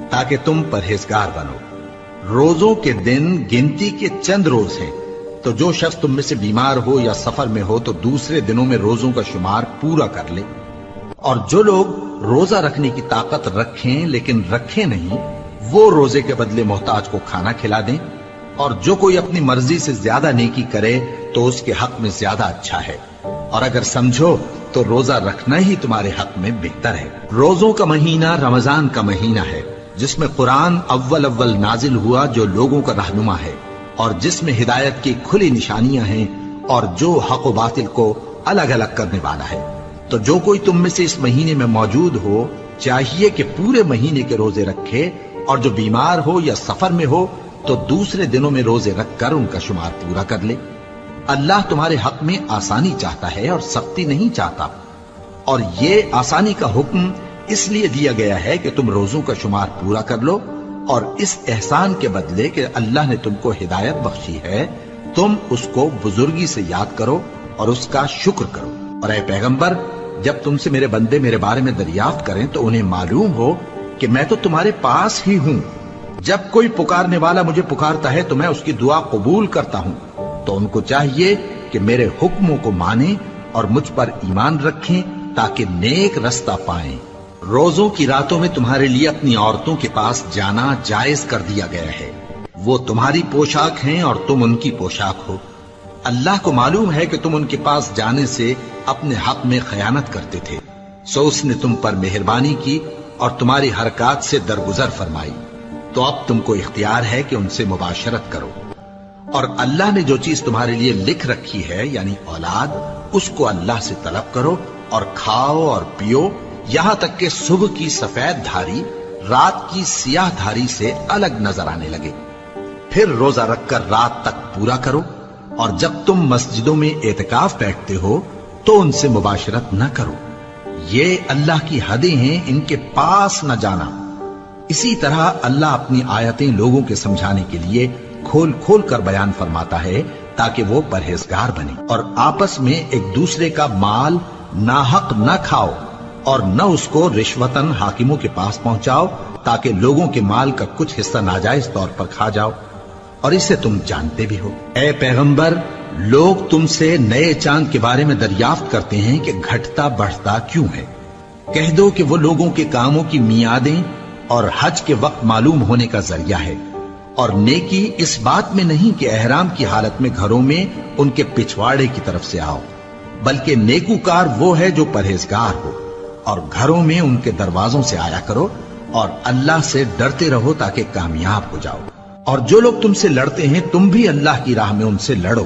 A: تاکہ تم پرہیزگار بنو۔ روزوں کے دن گنتی کے چند روز ہیں، تو جو شخص تم میں سے بیمار ہو یا سفر میں ہو تو دوسرے دنوں میں روزوں کا شمار پورا کر لے۔ اور جو لوگ روزہ رکھنے کی طاقت رکھیں لیکن رکھیں نہیں، وہ روزے کے بدلے محتاج کو کھانا کھلا دیں۔ اور جو کوئی اپنی مرضی سے زیادہ نیکی کرے تو اس کے حق میں زیادہ اچھا ہے، اور اگر سمجھو تو روزہ رکھنا ہی تمہارے حق میں بہتر ہے۔ روزوں کا مہینہ رمضان کا مہینہ ہے جس میں قرآن اول نازل ہوا، جو لوگوں کا رہنما ہے اور جس میں ہدایت کی کھلی نشانیاں ہیں اور جو حق و باطل کو الگ الگ کرنے والا ہے۔ تو جو کوئی تم میں سے اس مہینے میں موجود ہو چاہیے کہ پورے مہینے کے روزے رکھے، اور جو بیمار ہو یا سفر میں ہو تو دوسرے دنوں میں روزے رکھ کر ان کا شمار پورا کر لے۔ اللہ تمہارے حق میں آسانی چاہتا ہے اور سختی نہیں چاہتا، اور یہ آسانی کا حکم اس لیے دیا گیا ہے کہ تم روزوں کا شمار پورا کر لو، اور اس احسان کے بدلے کہ اللہ نے تم کو ہدایت بخشی ہے تم اس کو بزرگی سے یاد کرو اور اس کا شکر کرو۔ اور اے پیغمبر، جب تم سے میرے بندے میرے بارے میں دریافت کریں تو انہیں معلوم ہو کہ میں تو تمہارے پاس ہی ہوں۔ جب کوئی پکارنے والا مجھے پکارتا ہے تو میں اس کی دعا قبول کرتا ہوں۔ تو ان کو چاہیے کہ میرے حکموں کو مانیں اور مجھ پر ایمان رکھیں تاکہ نیک رستہ پائیں۔ روزوں کی راتوں میں تمہارے لیے اپنی عورتوں کے پاس جانا جائز کر دیا گیا ہے۔ وہ تمہاری پوشاک ہیں اور تم ان کی پوشاک ہو۔ اللہ کو معلوم ہے کہ تم ان کے پاس جانے سے اپنے حق میں خیانت کرتے تھے، سو اس نے تم پر مہربانی کی اور تمہاری حرکات سے درگزر فرمائی۔ تو اب تم کو اختیار ہے کہ ان سے مباشرت کرو، اور اللہ نے جو چیز تمہارے لیے لکھ رکھی ہے یعنی اولاد، اس کو اللہ سے طلب کرو اور کھاؤ اور پیو، یہاں تک کہ صبح کی سفید دھاری رات کی سیاہ دھاری سے الگ نظر آنے لگے۔ پھر روزہ رکھ کر رات تک پورا کرو، اور جب تم مسجدوں میں اعتکاف بیٹھتے ہو تو ان سے مباشرت نہ کرو، یہ اللہ کی حدیں ہیں، ان کے پاس نہ جانا۔ اسی طرح اللہ اپنی آیتیں لوگوں کے سمجھانے کے لیے کھول کھول کر بیان فرماتا ہے تاکہ وہ پرہیزگار بنے۔ اور آپس میں ایک دوسرے کا مال ناحق نہ کھاؤ، اور نہ اس کو رشوتاً حاکموں کے پاس پہنچاؤ تاکہ لوگوں کے مال کا کچھ حصہ ناجائز طور پر کھا جاؤ، اور اسے تم جانتے بھی ہو۔ اے پیغمبر، لوگ تم سے نئے چاند کے بارے میں دریافت کرتے ہیں کہ گھٹتا بڑھتا کیوں ہے۔ کہہ دو کہ وہ لوگوں کے کاموں کی میعادیں اور حج کے وقت معلوم ہونے کا ذریعہ ہے، اور نیکی اس بات میں نہیں کہ احرام کی حالت میں گھروں میں ان کے پچھواڑے کی طرف سے آؤ، بلکہ نیکوکار وہ ہے جو پرہیزگار ہو، اور گھروں میں ان کے دروازوں سے آیا کرو، اور اللہ سے ڈرتے رہو تاکہ کامیاب ہو جاؤ۔ اور جو لوگ تم سے لڑتے ہیں تم بھی اللہ کی راہ میں ان سے لڑو،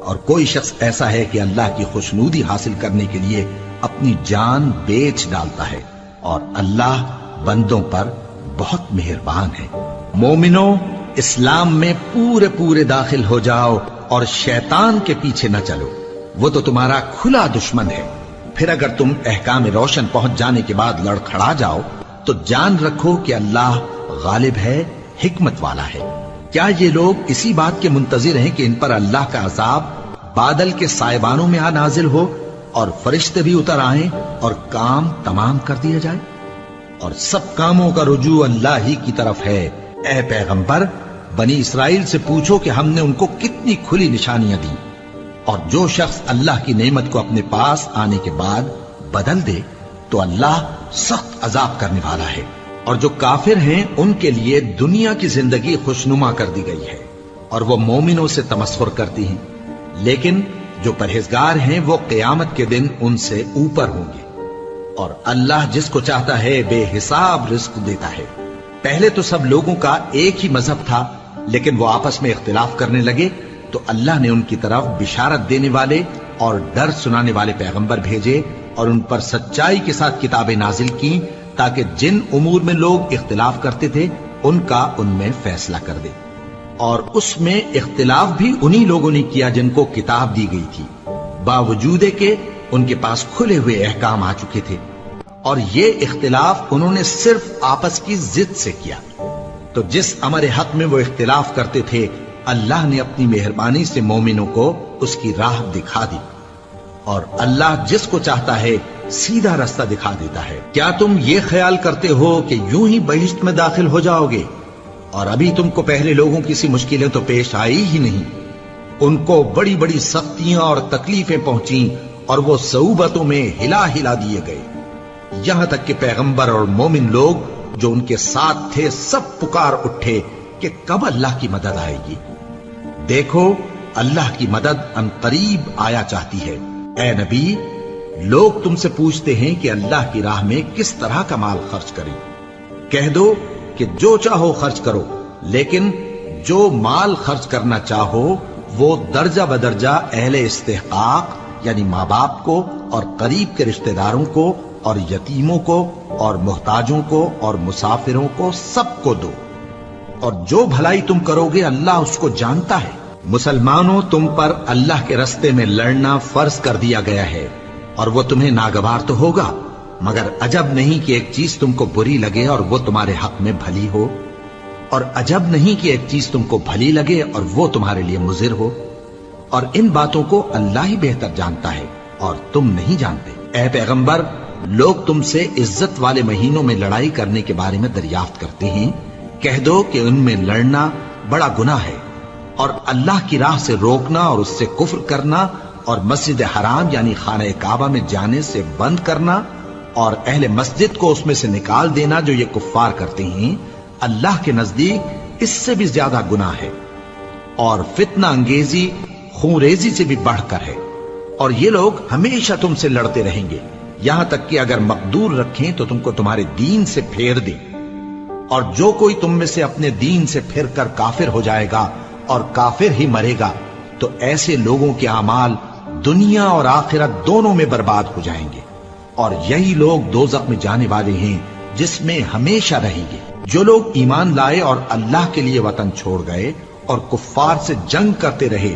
A: اور کوئی شخص ایسا ہے کہ اللہ کی خوشنودی حاصل کرنے کے لیے اپنی جان بیچ ڈالتا ہے، اور اللہ بندوں پر بہت مہربان ہے۔ مومنوں، اسلام میں پورے پورے داخل ہو جاؤ اور شیطان کے پیچھے نہ چلو، وہ تو تمہارا کھلا دشمن ہے۔ پھر اگر تم احکام روشن پہنچ جانے کے بعد لڑکھڑا جاؤ تو جان رکھو کہ اللہ غالب ہے، حکمت والا ہے۔ کیا یہ لوگ اسی بات کے منتظر ہیں کہ ان پر اللہ کا عذاب بادل کے سائبانوں میں آ نازل ہو اور فرشتے بھی اتر آئیں اور کام تمام کر دیا جائے؟ اور سب کاموں کا رجوع اللہ ہی کی طرف ہے۔ اے پیغمبر، بنی اسرائیل سے پوچھو کہ ہم نے ان کو کتنی کھلی نشانیاں دی، اور جو شخص اللہ کی نعمت کو اپنے پاس آنے کے بعد بدل دے تو اللہ سخت عذاب کرنے والا ہے۔ اور جو کافر ہیں ان کے لیے دنیا کی زندگی خوشنما کر دی گئی ہے، اور وہ مومنوں سے تمسخر کرتی ہیں، لیکن جو پرہیزگار ہیں وہ قیامت کے دن ان سے اوپر ہوں گے۔ اور اللہ جس کو چاہتا ہے بے حساب رزق دیتا ہے۔ پہلے تو سب لوگوں کا ایک ہی مذہب تھا، لیکن وہ آپس میں اختلاف کرنے لگے تو اللہ نے ان کی طرف بشارت دینے والے اور ڈر سنانے والے پیغمبر بھیجے، اور ان پر سچائی کے ساتھ کتابیں نازل کی، تاکہ جن امور میں لوگ اختلاف کرتے تھے ان کا ان میں فیصلہ کر دے۔ اور اس میں اختلاف بھی انہی لوگوں نے کیا جن کو کتاب دی گئی تھی، باوجود کہ ان کے پاس کھلے ہوئے احکام آ چکے تھے، اور یہ اختلاف انہوں نے صرف آپس کی ضد سے کیا۔ تو جس امر حق میں وہ اختلاف کرتے تھے اللہ نے اپنی مہربانی سے مومنوں کو اس کی راہ دکھا دی، اور اللہ جس کو چاہتا ہے سیدھا راستہ دکھا دیتا ہے۔ کیا تم یہ خیال کرتے ہو کہ یوں ہی بہشت میں داخل ہو جاؤ گے، اور ابھی تم کو پہلے لوگوں کی سی مشکلیں تو پیش آئی ہی نہیں؟ ان کو بڑی بڑی سختیاں اور تکلیفیں پہنچیں، اور وہ صعوبتوں میں ہلا ہلا دیے گئے، یہاں تک کہ پیغمبر اور مومن لوگ جو ان کے ساتھ تھے سب پکار اٹھے کہ کب اللہ کی مدد آئے گی۔ دیکھو، اللہ کی مدد ان قریب آیا چاہتی ہے۔ اے نبی، لوگ تم سے پوچھتے ہیں کہ اللہ کی راہ میں کس طرح کا مال خرچ کریں۔ کہہ دو کہ جو چاہو خرچ کرو، لیکن جو مال خرچ کرنا چاہو وہ درجہ بدرجہ اہل استحقاق یعنی ماں باپ کو اور قریب کے رشتہ داروں کو اور یتیموں کو اور محتاجوں کو اور مسافروں کو سب کو دو، اور جو بھلائی تم کرو گے اللہ اس کو جانتا ہے۔ مسلمانوں، تم پر اللہ کے رستے میں لڑنا فرض کر دیا گیا ہے، اور وہ تمہیں ناگوار تو ہوگا، مگر عجب نہیں کہ ایک چیز تم کو بری لگے اور وہ تمہارے حق میں بھلی ہو، اور عجب نہیں کہ ایک چیز تم کو بھلی لگے اور وہ تمہارے لیے مضر ہو، اور ان باتوں کو اللہ ہی بہتر جانتا ہے اور تم نہیں جانتے۔ اے پیغمبر، لوگ تم سے عزت والے مہینوں میں لڑائی کرنے کے بارے میں دریافت کرتے ہیں، کہہ دو کہ ان میں لڑنا بڑا گناہ ہے، اور اللہ کی راہ سے روکنا اور اس سے کفر کرنا اور مسجد حرام یعنی خانہ کعبہ میں جانے سے بند کرنا اور اہل مسجد کو اس میں سے نکال دینا جو یہ کفار کرتے ہیں، اللہ کے نزدیک اس سے بھی زیادہ گناہ ہے، اور فتنہ انگیزی خونریزی سے بھی بڑھ کر ہے۔ اور یہ لوگ ہمیشہ تم سے لڑتے رہیں گے، یہاں تک کہ اگر مقدور رکھیں تو تم کو تمہارے دین سے پھیر دیں، اور جو کوئی تم میں سے اپنے دین سے پھر کر کافر ہو جائے گا اور کافر ہی مرے گا تو ایسے لوگوں کے اعمال دنیا اور آخرت دونوں میں برباد ہو جائیں گے، اور یہی لوگ دوزخ میں جانے والے ہیں جس میں ہمیشہ رہیں گے۔ جو لوگ ایمان لائے اور اللہ کے لیے وطن چھوڑ گئے اور کفار سے جنگ کرتے رہے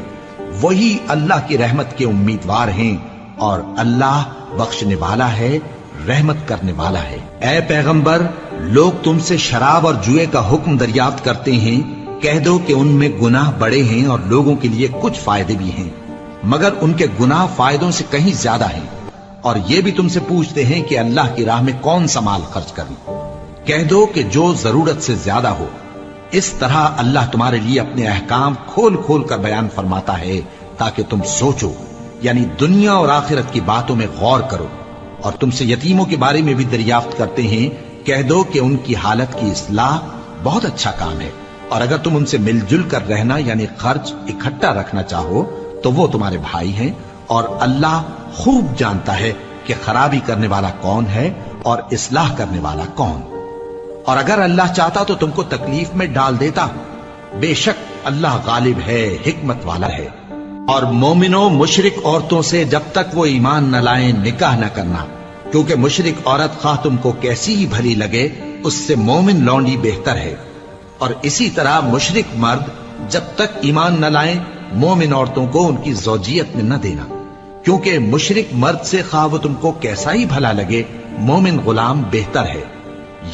A: وہی اللہ کی رحمت کے امیدوار ہیں، اور اللہ بخشنے والا ہے، رحمت کرنے والا ہے۔ اے پیغمبر، لوگ تم سے شراب اور جوئے کا حکم دریافت کرتے ہیں، کہہ دو کہ ان میں گناہ بڑے ہیں اور لوگوں کے لیے کچھ فائدے بھی ہیں، مگر ان کے گناہ فائدوں سے کہیں زیادہ ہیں۔ اور یہ بھی تم سے پوچھتے ہیں کہ اللہ کی راہ میں کون سا مال خرچ کریں، کہہ دو کہ جو ضرورت سے زیادہ ہو۔ اس طرح اللہ تمہارے لیے اپنے احکام کھول کھول کر بیان فرماتا ہے تاکہ تم سوچو، یعنی دنیا اور آخرت کی باتوں میں غور کرو۔ اور تم سے یتیموں کے بارے میں بھی دریافت کرتے ہیں، کہہ دو کہ ان کی حالت کی اصلاح بہت اچھا کام ہے، اور اگر تم ان سے مل جل کر رہنا یعنی خرچ اکٹھا رکھنا چاہو تو وہ تمہارے بھائی ہیں، اور اللہ خوب جانتا ہے کہ خرابی کرنے والا کون ہے اور اصلاح کرنے والا کون۔ اور اگر اللہ چاہتا تو تم کو تکلیف میں ڈال دیتا، بے شک اللہ غالب ہے، حکمت والا ہے۔ اور مومنوں مشرک عورتوں سے جب تک وہ ایمان نہ لائیں نکاح نہ کرنا، کیونکہ مشرک عورت خواہ تم کو کیسی ہی بھلی لگے اس سے مومن لونڈی بہتر ہے۔ اور اسی طرح مشرک مرد جب تک ایمان نہ لائیں مومن عورتوں کو ان کی زوجیت میں نہ دینا، کیونکہ مشرک مرد سے خواہ وہ تم کو کیسا ہی بھلا لگے مومن غلام بہتر ہے۔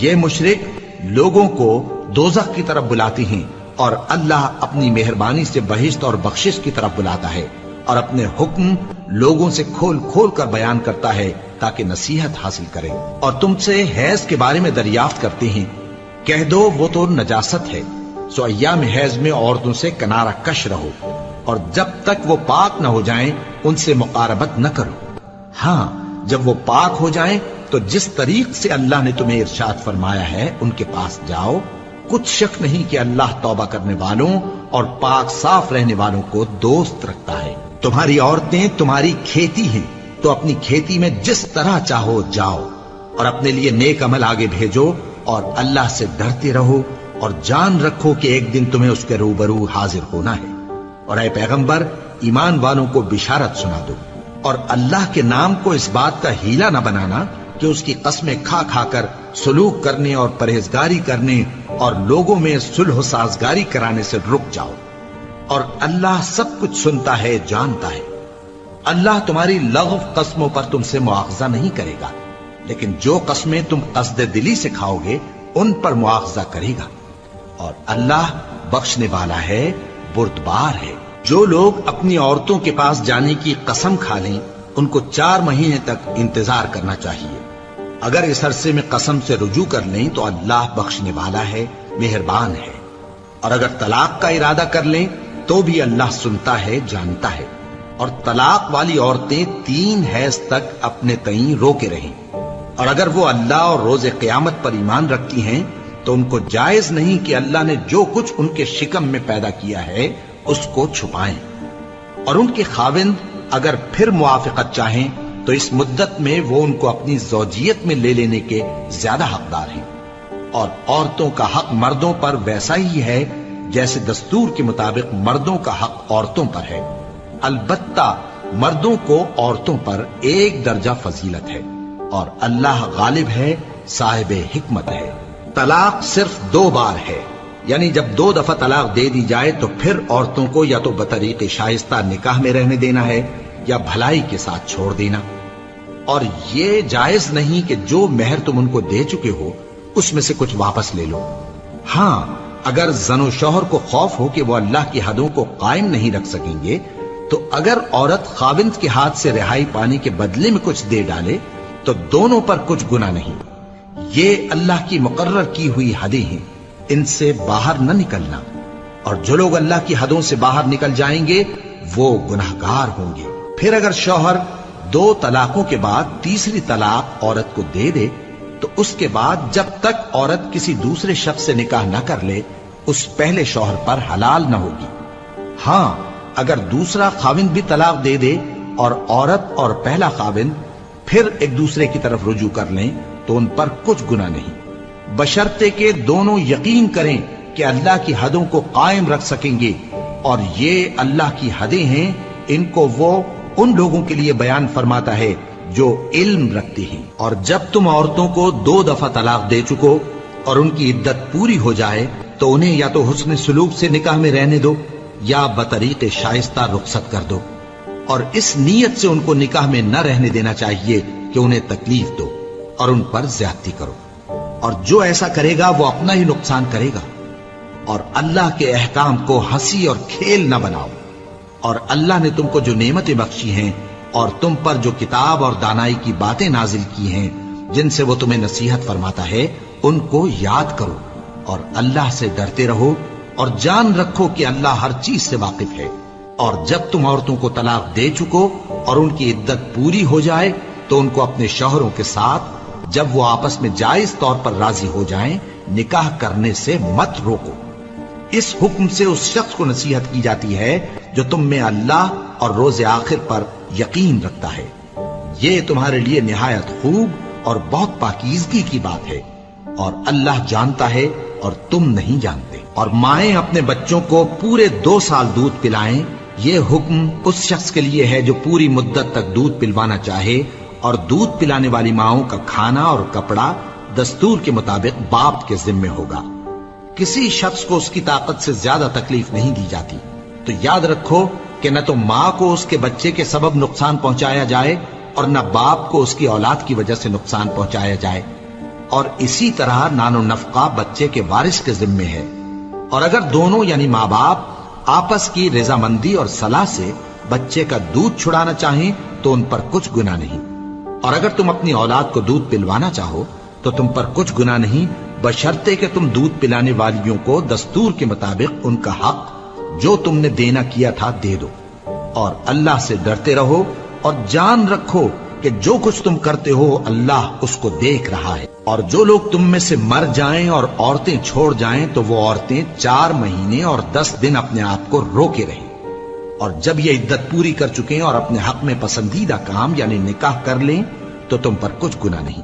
A: یہ مشرک لوگوں کو دوزخ کی طرف بلاتی ہیں، اور اللہ اپنی مہربانی سے بہشت اور بخشش کی طرف بلاتا ہے، اور اپنے حکم لوگوں سے کھول کھول کر بیان کرتا ہے تاکہ نصیحت حاصل کریں۔ اور تم سے حیض کے بارے میں دریافت کرتے ہیں، کہہ دو وہ تو نجاست ہے، سو ایام حیض میں عورتوں سے کنارہ کش رہو، اور جب تک وہ پاک نہ ہو جائیں ان سے مقاربت نہ کرو۔ ہاں جب وہ پاک ہو جائیں تو جس طریق سے اللہ نے تمہیں ارشاد فرمایا ہے ان کے پاس جاؤ، کچھ شک نہیں کہ اللہ توبہ کرنے والوں اور پاک صاف رہنے والوں کو دوست رکھتا ہے۔ تمہاری عورتیں تمہاری کھیتی ہیں، تو اپنی کھیتی میں جس طرح چاہو جاؤ، اور اپنے لیے نیک عمل آگے بھیجو، اور اللہ سے ڈرتے رہو، اور جان رکھو کہ ایک دن تمہیں اس کے روبرو حاضر ہونا ہے۔ اور اے پیغمبر ایمان والوں کو بشارت سنا دو، اور اللہ کے نام کو اس بات کا ہیلہ نہ بنانا کہ اس کی قسمیں کھا کھا کر سلوک کرنے اور پرہیزگاری کرنے اور لوگوں میں صلح و سازگاری کرانے سے رک جاؤ، اور اللہ سب کچھ سنتا ہے جانتا ہے۔ اللہ تمہاری لغو قسموں پر تم سے مواخذہ نہیں کرے گا، لیکن جو قسمیں تم قصد دلی سے کھاؤ گے ان پر مواخذہ کرے گا، اور اللہ بخشنے والا ہے بردبار ہے۔ جو لوگ اپنی عورتوں کے پاس جانے کی قسم کھا لیں ان کو 4 مہینے تک انتظار کرنا چاہیے۔ اگر اس عرصے میں قسم سے رجوع کر لیں تو اللہ بخشنے والا ہے، مہربان ہے، اور اگر طلاق کا ارادہ کر لیں تو بھی اللہ سنتا ہے جانتا ہے۔ اور طلاق والی عورتیں 3 حیض تک اپنے تئیں روکے رہیں، اور اگر وہ اللہ اور روز قیامت پر ایمان رکھتی ہیں تو ان کو جائز نہیں کہ اللہ نے جو کچھ ان کے شکم میں پیدا کیا ہے اس کو چھپائیں۔ اور ان کے خاوند اگر پھر موافقت چاہیں تو اس مدت میں وہ ان کو اپنی زوجیت میں لے لینے کے زیادہ حقدار ہیں۔ اور عورتوں کا حق مردوں پر ویسا ہی ہے جیسے دستور کے مطابق مردوں کا حق عورتوں پر ہے، البتہ مردوں کو عورتوں پر 1 درجہ فضیلت ہے، اور اللہ غالب ہے، صاحب حکمت ہے۔ طلاق صرف 2 بار ہے، یعنی جب 2 دفعہ طلاق دے دی جائے تو پھر عورتوں کو یا تو بطریق شائستہ نکاح میں رہنے دینا ہے یا بھلائی کے ساتھ چھوڑ دینا۔ اور یہ جائز نہیں کہ جو مہر تم ان کو دے چکے ہو اس میں سے کچھ واپس لے لو۔ ہاں اگر زن و شوہر کو خوف ہو کہ وہ اللہ کی حدوں کو قائم نہیں رکھ سکیں گے تو اگر عورت خاوند کے ہاتھ سے رہائی پانے کے بدلے میں کچھ دے ڈالے تو دونوں پر کچھ گناہ نہیں۔ یہ اللہ کی مقرر کی ہوئی حدیں ہیں، ان سے باہر نہ نکلنا، اور جو لوگ اللہ کی حدوں سے باہر نکل جائیں گے وہ گناہگار ہوں گے۔ پھر اگر شوہر 2 طلاقوں کے بعد تیسری طلاق عورت کو دے دے تو اس کے بعد جب تک عورت کسی دوسرے شخص سے نکاح نہ کر لے اس پہلے شوہر پر حلال نہ ہوگی۔ ہاں اگر دوسرا خاوند بھی طلاق دے دے اور عورت اور پہلا خاوند پھر ایک دوسرے کی طرف رجوع کر لیں تو ان پر کچھ گناہ نہیں، بشرطے کہ دونوں یقین کریں کہ اللہ کی حدوں کو قائم رکھ سکیں گے، اور یہ اللہ کی حدیں ہیں، ان کو وہ ان لوگوں کے لیے بیان فرماتا ہے جو علم رکھتے ہیں۔ اور جب تم عورتوں کو 2 دفعہ طلاق دے چکو اور ان کی عدت پوری ہو جائے تو انہیں یا تو حسن سلوک سے نکاح میں رہنے دو یا بطریق شائستہ رخصت کر دو، اور اس نیت سے ان کو نکاح میں نہ رہنے دینا چاہیے کہ انہیں تکلیف دو اور ان پر زیادتی کرو، اور جو ایسا کرے گا وہ اپنا ہی نقصان کرے گا۔ اور اللہ کے احکام کو ہنسی اور کھیل نہ بناؤ، اور اللہ نے تم کو جو نعمتیں بخشی ہیں اور تم پر جو کتاب اور دانائی کی باتیں نازل کی ہیں جن سے وہ تمہیں نصیحت فرماتا ہے ان کو یاد کرو، اور اللہ سے ڈرتے رہو، اور جان رکھو کہ اللہ ہر چیز سے واقف ہے۔ اور جب تم عورتوں کو طلاق دے چکو اور ان کی عدت پوری ہو جائے تو ان کو اپنے شوہروں کے ساتھ جب وہ آپس میں جائز طور پر راضی ہو جائیں نکاح کرنے سے مت روکو۔ اس حکم سے اس شخص کو نصیحت کی جاتی ہے جو تم میں اللہ اور روز آخر پر یقین رکھتا ہے۔ یہ تمہارے لیے نہایت خوب اور بہت پاکیزگی کی بات ہے، اور اللہ جانتا ہے اور تم نہیں جانتے۔ اور مائیں اپنے بچوں کو پورے 2 سال دودھ پلائیں یہ حکم اس شخص کے لیے ہے جو پوری مدت تک دودھ پلوانا چاہے، اور دودھ پلانے والی ماؤں کا کھانا اور کپڑا دستور کے مطابق باپ کے ذمے ہوگا۔ کسی شخص کو اس کی طاقت سے زیادہ تکلیف نہیں دی جاتی، تو یاد رکھو کہ نہ تو ماں کو اس کے بچے کے سبب نقصان پہنچایا جائے اور نہ باپ کو اس کی اولاد کی وجہ سے نقصان پہنچایا جائے، اور اسی طرح نان و نفقہ بچے کے وارث کے ذمے ہے۔ اور اگر دونوں یعنی ماں باپ آپس کی رضامندی اور صلاح سے بچے کا دودھ چھڑانا چاہیں تو ان پر کچھ گناہ نہیں، اور اگر تم اپنی اولاد کو دودھ پلوانا چاہو تو تم پر کچھ گناہ نہیں، بشرطے کہ تم دودھ پلانے والیوں کو دستور کے مطابق ان کا حق جو تم نے دینا کیا تھا دے دو، اور اللہ سے ڈرتے رہو اور جان رکھو کہ جو کچھ تم کرتے ہو اللہ اس کو دیکھ رہا ہے۔ اور جو لوگ تم میں سے مر جائیں اور عورتیں چھوڑ جائیں تو وہ عورتیں 4 مہینے اور 10 دن اپنے آپ کو روکے رہیں، اور جب یہ عدت پوری کر چکیں اور اپنے حق میں پسندیدہ کام یعنی نکاح کر لیں تو تم پر کچھ گناہ نہیں،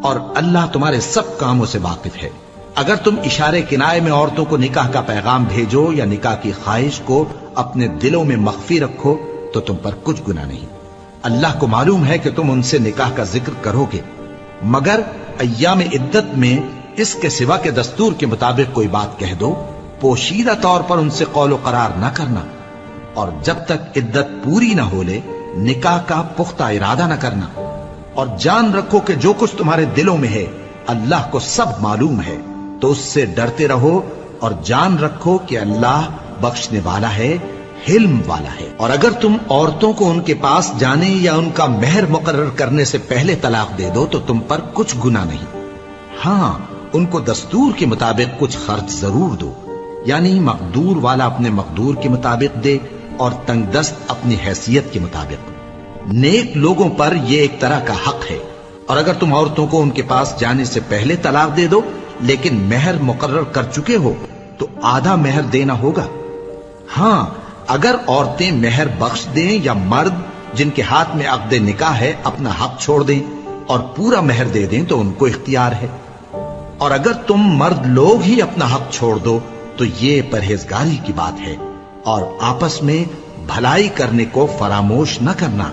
A: اور اللہ تمہارے سب کاموں سے واقف ہے۔ اگر تم اشارے کنائے میں عورتوں کو نکاح کا پیغام بھیجو یا نکاح کی خواہش کو اپنے دلوں میں مخفی رکھو تو تم پر کچھ گناہ نہیں۔ اللہ کو معلوم ہے کہ تم ان سے نکاح کا ذکر کرو گے، مگر ایام عدت میں اس کے سوا کے دستور کے مطابق کوئی بات کہہ دو، پوشیدہ طور پر ان سے قول و قرار نہ کرنا، اور جب تک عدت پوری نہ ہو لے نکاح کا پختہ ارادہ نہ کرنا، اور جان رکھو کہ جو کچھ تمہارے دلوں میں ہے اللہ کو سب معلوم ہے، تو اس سے ڈرتے رہو اور جان رکھو کہ اللہ بخشنے والا ہے، حلم والا ہے۔ اور اگر تم عورتوں کو ان کے پاس جانے یا ان کا مہر مقرر کرنے سے پہلے طلاق دے دو تو تم پر کچھ گناہ نہیں، ہاں ان کو دستور کے مطابق کچھ خرچ ضرور دو، یعنی مقدور والا اپنے مقدور کے مطابق دے اور تنگ دست اپنی حیثیت کے مطابق۔ نیک لوگوں پر یہ ایک طرح کا حق ہے، اور اگر تم عورتوں کو ان کے پاس جانے سے پہلے طلاق دے دو لیکن مہر مقرر کر چکے ہو تو آدھا مہر دینا ہوگا۔ ہاں اگر عورتیں مہر بخش دیں یا مرد جن کے ہاتھ میں عقد نکاح ہے اپنا حق چھوڑ دیں اور پورا مہر دے دیں تو ان کو اختیار ہے، اور اگر تم مرد لوگ ہی اپنا حق چھوڑ دو تو یہ پرہیزگاری کی بات ہے، اور آپس میں بھلائی کرنے کو فراموش نہ کرنا۔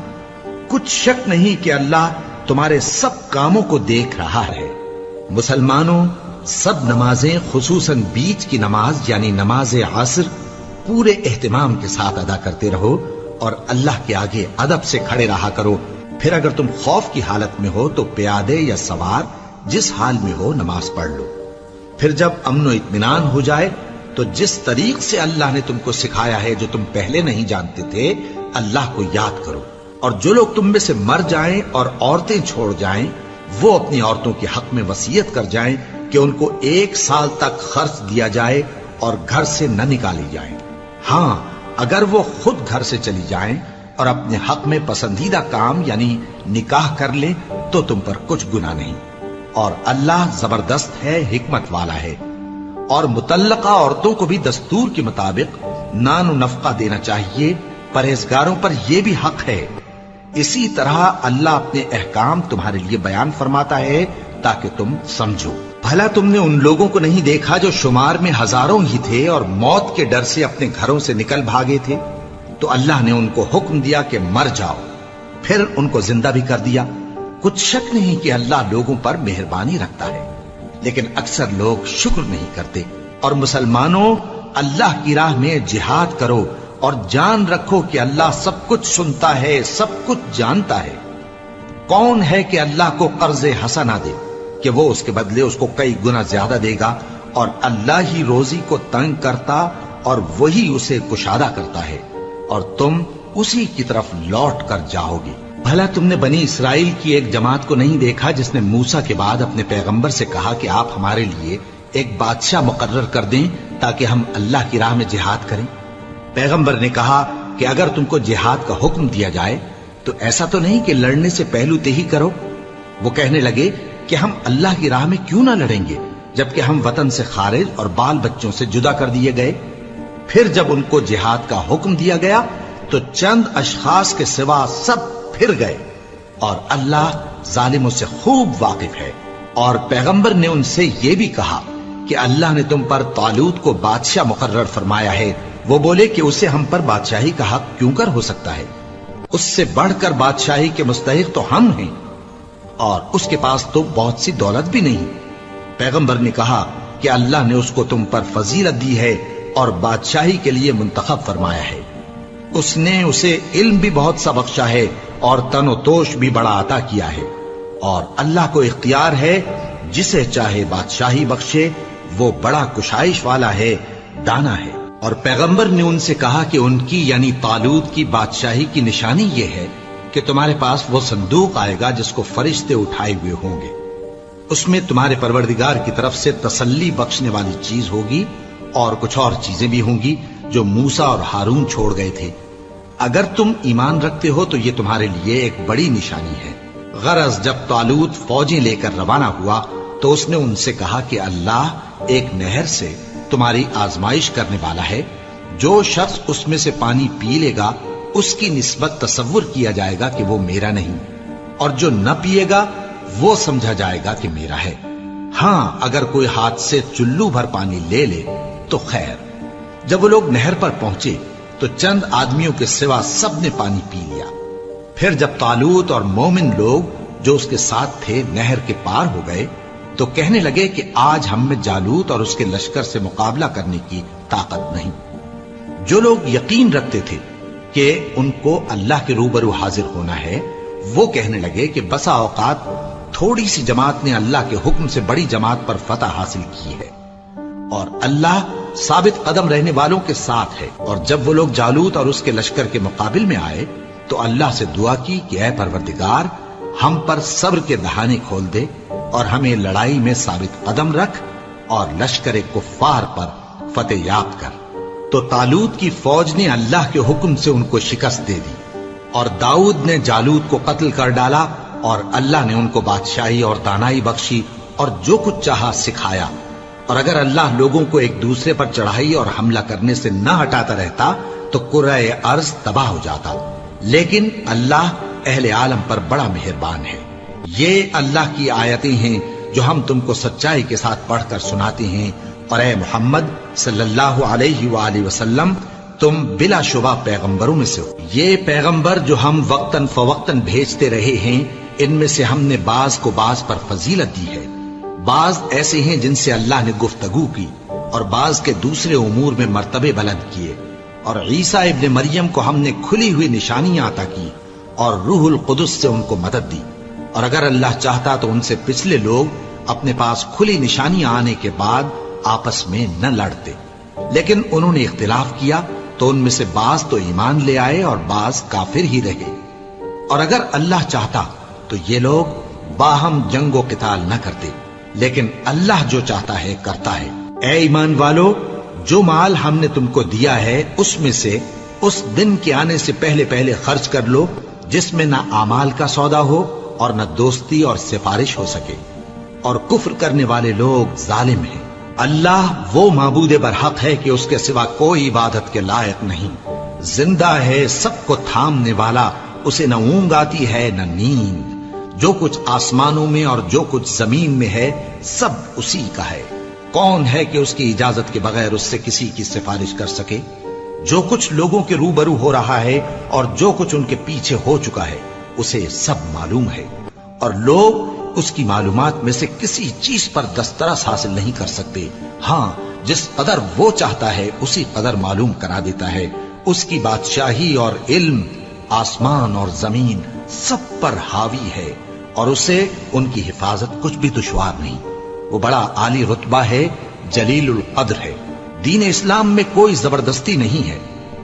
A: کچھ شک نہیں کہ اللہ تمہارے سب کاموں کو دیکھ رہا ہے۔ مسلمانوں، سب نمازیں خصوصاً بیچ کی نماز یعنی نماز عصر پورے اہتمام کے ساتھ ادا کرتے رہو اور اللہ کے آگے ادب سے کھڑے رہا کرو۔ پھر اگر تم خوف کی حالت میں ہو تو پیادے یا سوار جس حال میں ہو نماز پڑھ لو۔ پھر جب امن و اطمینان ہو جائے تو جس طریق سے اللہ نے تم کو سکھایا ہے جو تم پہلے نہیں جانتے تھے اللہ کو یاد کرو۔ اور جو لوگ تم میں سے مر جائیں اور عورتیں چھوڑ جائیں وہ اپنی عورتوں کے حق میں وصیت کر جائیں کہ ان کو 1 سال تک خرچ دیا جائے اور گھر سے نہ نکالی جائیں۔ ہاں اگر وہ خود گھر سے چلی جائیں اور اپنے حق میں پسندیدہ کام یعنی نکاح کر لیں تو تم پر کچھ گناہ نہیں، اور اللہ زبردست ہے، حکمت والا ہے۔ اور مطلقہ عورتوں کو بھی دستور کے مطابق نان و نفقہ دینا چاہیے، پرہیزگاروں پر یہ بھی حق ہے۔ اسی طرح اللہ اپنے احکام تمہارے لیے بیان فرماتا ہے تاکہ تم سمجھو۔ بھلا تم نے ان لوگوں کو نہیں دیکھا جو شمار میں ہزاروں ہی تھے اور موت کے ڈر سے اپنے گھروں سے نکل بھاگے تھے؟ تو اللہ نے ان کو حکم دیا کہ مر جاؤ، پھر ان کو زندہ بھی کر دیا۔ کچھ شک نہیں کہ اللہ لوگوں پر مہربانی رکھتا ہے، لیکن اکثر لوگ شکر نہیں کرتے۔ اور مسلمانوں، اللہ کی راہ میں جہاد کرو اور جان رکھو کہ اللہ سب کچھ سنتا ہے، سب کچھ جانتا ہے۔ کون ہے کہ اللہ کو قرض حسنہ دے کہ وہ اس کے بدلے اس کو کئی گنا زیادہ دے گا، اور اللہ ہی روزی کو تنگ کرتا اور وہی اسے کشادہ کرتا ہے، اور تم اسی کی طرف لوٹ کر جاؤ گے۔ بھلا تم نے بنی اسرائیل کی ایک جماعت کو نہیں دیکھا جس نے موسیٰ کے بعد اپنے پیغمبر سے کہا کہ آپ ہمارے لیے ایک بادشاہ مقرر کر دیں تاکہ ہم اللہ کی راہ میں جہاد کریں؟ پیغمبر نے کہا کہ اگر تم کو جہاد کا حکم دیا جائے تو ایسا تو نہیں کہ لڑنے سے پہلو تہی کرو۔ وہ کہنے لگے کہ ہم اللہ کی راہ میں کیوں نہ لڑیں گے جبکہ ہم وطن سے خارج اور بال بچوں سے جدا کر دیے گئے۔ پھر جب ان کو جہاد کا حکم دیا گیا تو چند اشخاص کے سوا سب پھر گئے، اور اللہ ظالموں سے خوب واقف ہے۔ اور پیغمبر نے ان سے یہ بھی کہا کہ اللہ نے تم پر طالوت کو بادشاہ مقرر فرمایا ہے، وہ بولے کہ اسے ہم پر بادشاہی کا حق کیوں کر ہو سکتا ہے؟ اس سے بڑھ کر بادشاہی کے مستحق تو ہم ہیں، اور اس کے پاس تو بہت سی دولت بھی نہیں۔ پیغمبر نے کہا کہ اللہ نے اس کو تم پر فضیلت دی ہے اور بادشاہی کے لیے منتخب فرمایا ہے۔ اس نے اسے علم بھی بہت سا بخشا ہے اور تن و توش بھی بڑا عطا کیا ہے، اور اللہ کو اختیار ہے جسے چاہے بادشاہی بخشے، وہ بڑا کشائش والا ہے، دانا ہے۔ اور پیغمبر نے ان سے کہا کہ ان کی یعنی طالوت کی بادشاہی کی نشانی یہ ہے کہ تمہارے پاس وہ صندوق آئے گا جس کو فرشتے اٹھائے ہوئے ہوں گے، اس میں تمہارے پروردگار کی طرف سے تسلی بخشنے والی چیز ہوگی اور کچھ اور چیزیں بھی ہوں گی جو موسیٰ اور ہارون چھوڑ گئے تھے۔ اگر تم ایمان رکھتے ہو تو یہ تمہارے لیے ایک بڑی نشانی ہے۔ غرض جب طالوت فوجیں لے کر روانہ ہوا تو اس نے ان سے کہا کہ اللہ ایک نہر سے تمہاری آزمائش کرنے والا ہے، جو شخص اس میں سے پانی پی لے گا اس کی نسبت تصور کیا جائے گا کہ وہ میرا نہیں، اور جو نہ پیے گا وہ سمجھا جائے گا کہ میرا ہے۔ ہاں اگر کوئی ہاتھ سے چلو بھر پانی لے لے تو خیر۔ جب وہ لوگ نہر پر پہنچے تو چند آدمیوں کے سوا سب نے پانی پی لیا۔ پھر جب طالوت اور مومن لوگ جو اس کے ساتھ تھے نہر کے پار ہو گئے تو کہنے لگے کہ آج ہم میں جالوت اور اس کے لشکر سے مقابلہ کرنے کی طاقت نہیں۔ جو لوگ یقین رکھتے تھے کہ ان کو اللہ کے روبرو حاضر ہونا ہے، وہ کہنے لگے کہ بسا اوقات تھوڑی سی جماعت نے اللہ کے حکم سے بڑی جماعت پر فتح حاصل کی ہے، اور اللہ ثابت قدم رہنے والوں کے ساتھ ہے۔ اور جب وہ لوگ جالوت اور اس کے لشکر کے مقابل میں آئے تو اللہ سے دعا کی کہ اے پروردگار، ہم پر صبر کے دہانے کھول دے اور ہمیں لڑائی میں ثابت قدم رکھ اور لشکر کفار پر فتح یاب کر۔ تو طالوت کی فوج نے اللہ کے حکم سے ان کو شکست دے دی، اور داؤد نے جالوت کو قتل کر ڈالا، اور اللہ نے ان کو بادشاہی اور دانائی بخشی اور جو کچھ چاہا سکھایا۔ اور اگر اللہ لوگوں کو ایک دوسرے پر چڑھائی اور حملہ کرنے سے نہ ہٹاتا رہتا تو کرۂ ارض تباہ ہو جاتا، لیکن اللہ اہل عالم پر بڑا مہربان ہے۔ یہ اللہ کی آیتیں ہیں جو ہم تم کو سچائی کے ساتھ پڑھ کر سناتے ہیں، اور اے محمد صلی اللہ علیہ وآلہ وسلم تم بلا شبہ پیغمبروں میں سے ہو۔ یہ پیغمبر جو ہم وقتاً فوقتاً بھیجتے رہے ہیں، ان میں سے ہم نے بعض کو بعض پر فضیلت دی ہے۔ بعض ایسے ہیں جن سے اللہ نے گفتگو کی، اور بعض کے دوسرے امور میں مرتبے بلند کیے، اور عیسیٰ ابن مریم کو ہم نے کھلی ہوئی نشانیاں عطا کی اور روح القدس سے ان کو مدد دی۔ اور اگر اللہ چاہتا تو ان سے پچھلے لوگ اپنے پاس کھلی نشانیاں آنے کے بعد آپس میں نہ لڑتے، لیکن انہوں نے اختلاف کیا تو ان میں سے بعض تو ایمان لے آئے اور بعض کافر ہی رہے۔ اور اگر اللہ چاہتا تو یہ لوگ باہم جنگ و قتال نہ کرتے، لیکن اللہ جو چاہتا ہے کرتا ہے۔ اے ایمان والو، جو مال ہم نے تم کو دیا ہے اس میں سے اس دن کے آنے سے پہلے پہلے خرچ کر لو جس میں نہ اعمال کا سودا ہو اور نہ دوستی اور سفارش ہو سکے، اور کفر کرنے والے لوگ ظالم ہیں۔ اللہ وہ معبود برحق ہے کہ اس کے سوا کوئی عبادت کے لائق نہیں، زندہ ہے، سب کو تھامنے والا، اسے نہ اونگ آتی ہے نہ نیند۔ جو کچھ آسمانوں میں اور جو کچھ زمین میں ہے سب اسی کا ہے۔ کون ہے کہ اس کی اجازت کے بغیر اس سے کسی کی سفارش کر سکے؟ جو کچھ لوگوں کے روبرو ہو رہا ہے اور جو کچھ ان کے پیچھے ہو چکا ہے اسے سب معلوم ہے، اور لوگ اس کی معلومات میں سے کسی چیز پر دسترس حاصل نہیں کر سکتے۔ ہاں جس قدر وہ چاہتا ہے اسی قدر معلوم کرا دیتا ہے۔ اس کی بادشاہی اور علم آسمان اور زمین سب پر حاوی ہے، اور اسے ان کی حفاظت کچھ بھی دشوار نہیں۔ وہ بڑا عالی رتبہ ہے، جلیل القدر ہے۔ دین اسلام میں کوئی زبردستی نہیں ہے،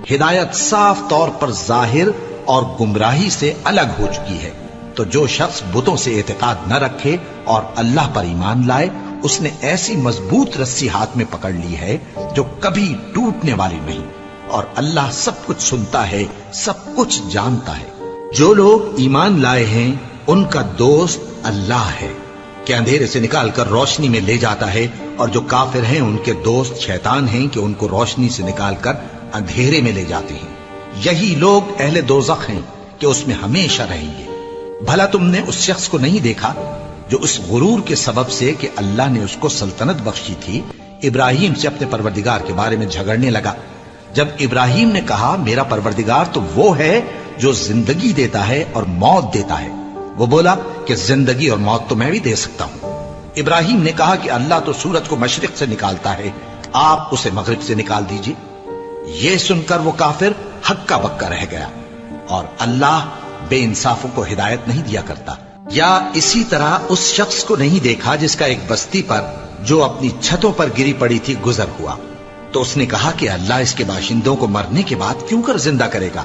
A: ہدایت صاف طور پر ظاہر اور گمراہی سے الگ ہو چکی ہے۔ تو جو شخص بتوں سے اعتقاد نہ رکھے اور اللہ پر ایمان لائے، اس نے ایسی مضبوط رسی ہاتھ میں پکڑ لی ہے جو کبھی ٹوٹنے والی نہیں، اور اللہ سب کچھ سنتا ہے، سب کچھ جانتا ہے۔ جو لوگ ایمان لائے ہیں ان کا دوست اللہ ہے کہ اندھیرے سے نکال کر روشنی میں لے جاتا ہے، اور جو کافر ہیں ان کے دوست شیطان ہیں کہ ان کو روشنی سے نکال کر اندھیرے میں لے جاتے ہیں۔ یہی لوگ اہل دوزخ ہیں کہ اس میں ہمیشہ رہیں گے۔ بھلا تم نے اس شخص کو نہیں دیکھا جو اس غرور کے سبب سے کہ اللہ نے اس کو سلطنت بخشی تھی ابراہیم سے اپنے پروردگار کے بارے میں جھگڑنے لگا؟ جب ابراہیم نے کہا میرا پروردگار تو وہ ہے جو زندگی دیتا ہے اور موت دیتا ہے، وہ بولا کہ زندگی اور موت تو میں بھی دے سکتا ہوں۔ ابراہیم نے کہا کہ اللہ تو سورج کو مشرق سے نکالتا ہے، آپ اسے مغرب سے نکال دیجئے۔ یہ سن کر وہ کافر ہکا بکا رہ گیا، اور اللہ بے انصافوں کو ہدایت نہیں دیا کرتا۔ یا اسی طرح اس شخص کو نہیں دیکھا جس کا ایک بستی پر جو اپنی چھتوں پر گری پڑی تھی گزر ہوا، تو اس نے کہا کہ اللہ اس کے باشندوں کو مرنے کے بعد کیوں کر زندہ کرے گا؟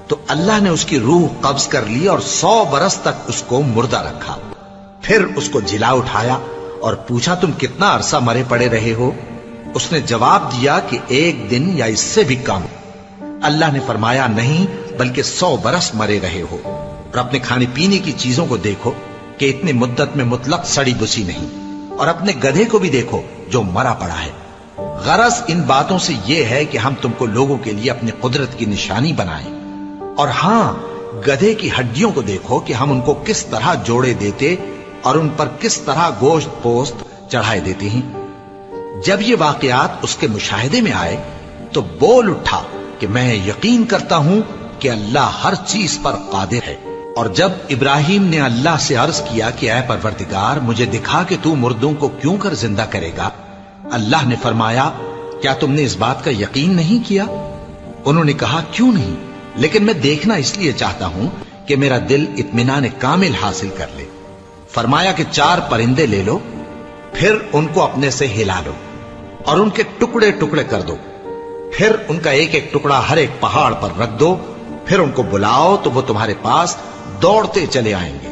A: تو اللہ نے اس کی روح قبض کر لی اور 100 برس تک اس کو مردہ رکھا۔ پھر اس کو جلا اٹھایا اور پوچھا تم کتنا عرصہ مرے پڑے رہے ہو؟ اس نے جواب دیا کہ 1 دن یا اس سے بھی کم۔ اللہ نے فرمایا نہیں بلکہ 100 برس مرے رہے ہو، اور اپنے کھانے پینے کی چیزوں کو دیکھو کہ اتنی مدت میں مطلق سڑی بسی نہیں، اور اپنے گدھے کو بھی دیکھو جو مرا پڑا ہے۔ غرض ان باتوں سے یہ ہے کہ ہم تم کو لوگوں کے لیے اپنی قدرت کی نشانی بنائیں، اور ہاں گدھے کی ہڈیوں کو دیکھو کہ ہم ان کو کس طرح جوڑے دیتے اور ان پر کس طرح گوشت پوست چڑھائے دیتے ہیں۔ جب یہ واقعات اس کے مشاہدے میں آئے تو بول اٹھا کہ میں یقین کرتا ہوں کہ اللہ ہر چیز پر قادر ہے۔ اور جب ابراہیم نے اللہ سے عرض کیا کہ اے پروردگار مجھے دکھا کہ تو مردوں کو کیوں کر زندہ کرے گا، اللہ نے فرمایا کیا تم نے اس بات کا یقین نہیں کیا؟ انہوں نے کہا کیوں نہیں، لیکن میں دیکھنا اس لیے چاہتا ہوں کہ میرا دل اطمینان کامل حاصل کر لے۔ فرمایا کہ 4 پرندے لے لو، پھر ان کو اپنے سے ہلا لو اور ان کے ٹکڑے ٹکڑے کر دو، پھر ان کا ایک ایک ٹکڑا ہر ایک پہاڑ پر رکھ دو، پھر ان کو بلاؤ تو وہ تمہارے پاس دوڑتے چلے آئیں گے،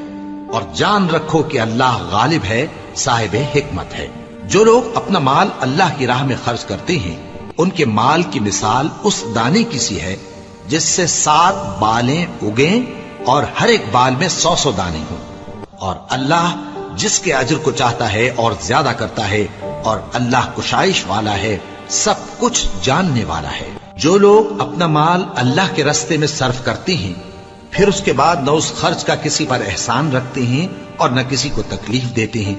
A: اور جان رکھو کہ اللہ غالب ہے، صاحب حکمت ہے۔ جو لوگ اپنا مال اللہ کی راہ میں خرچ کرتے ہیں ان کے مال کی مثال اس دانے کی سی ہے جس سے 7 بالیں اگیں اور ہر ایک بال میں 100 دانے ہوں، اور اللہ جس کے اجر کو چاہتا ہے اور زیادہ کرتا ہے، اور اللہ کشائش والا ہے، سب کچھ جاننے والا ہے۔ جو لوگ اپنا مال اللہ کے راستے میں صرف کرتے ہیں پھر اس کے بعد نہ اس خرچ کا کسی پر احسان رکھتے ہیں اور نہ کسی کو تکلیف دیتے ہیں،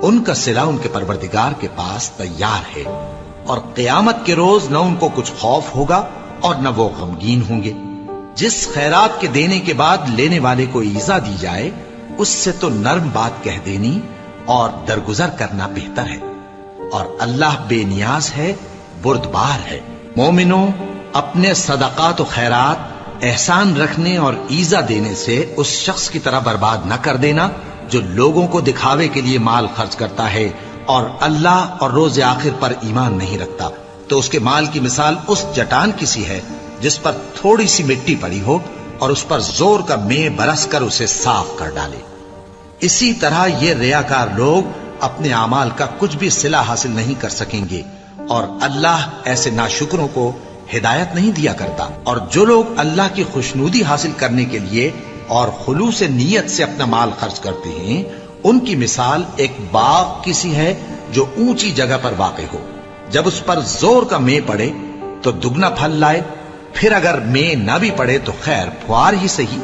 A: ان کا صلہ ان کے پروردگار کے پاس تیار ہے، اور قیامت کے روز نہ ان کو کچھ خوف ہوگا اور نہ وہ غمگین ہوں گے۔ جس خیرات کے دینے کے بعد لینے والے کو ایذا دی جائے اس سے تو نرم بات کہہ دینی اور درگزر کرنا بہتر ہے، اور اللہ بے نیاز ہے، بردبار ہے۔ مومنوں، اپنے صدقات و خیرات احسان رکھنے اور ایذا دینے سے اس شخص کی طرح برباد نہ کر دینا جو لوگوں کو دکھاوے کے لیے مال خرچ کرتا ہے اور اللہ اور روز آخر پر ایمان نہیں رکھتا، تو اس کے مال کی مثال اس چٹان کی سی ہے جس پر تھوڑی سی مٹی پڑی ہو اور اس پر زور کا مے برس کر اسے صاف کر ڈالے۔ اسی طرح یہ ریاکار لوگ اپنے اعمال کا کچھ بھی صلہ حاصل نہیں کر سکیں گے، اور اللہ ایسے ناشکروں کو ہدایت نہیں دیا کرتا۔ اور جو لوگ اللہ کی خوشنودی حاصل کرنے کے لیے اور خلوص نیت سے اپنا مال خرچ کرتے ہیں ان کی مثال ایک باغ کی سی ہے جو اونچی جگہ پر واقع ہو، جب اس پر زور کا مے پڑے تو دگنا پھل لائے، پھر اگر مے نہ بھی پڑے تو خیر پھوار ہی صحیح،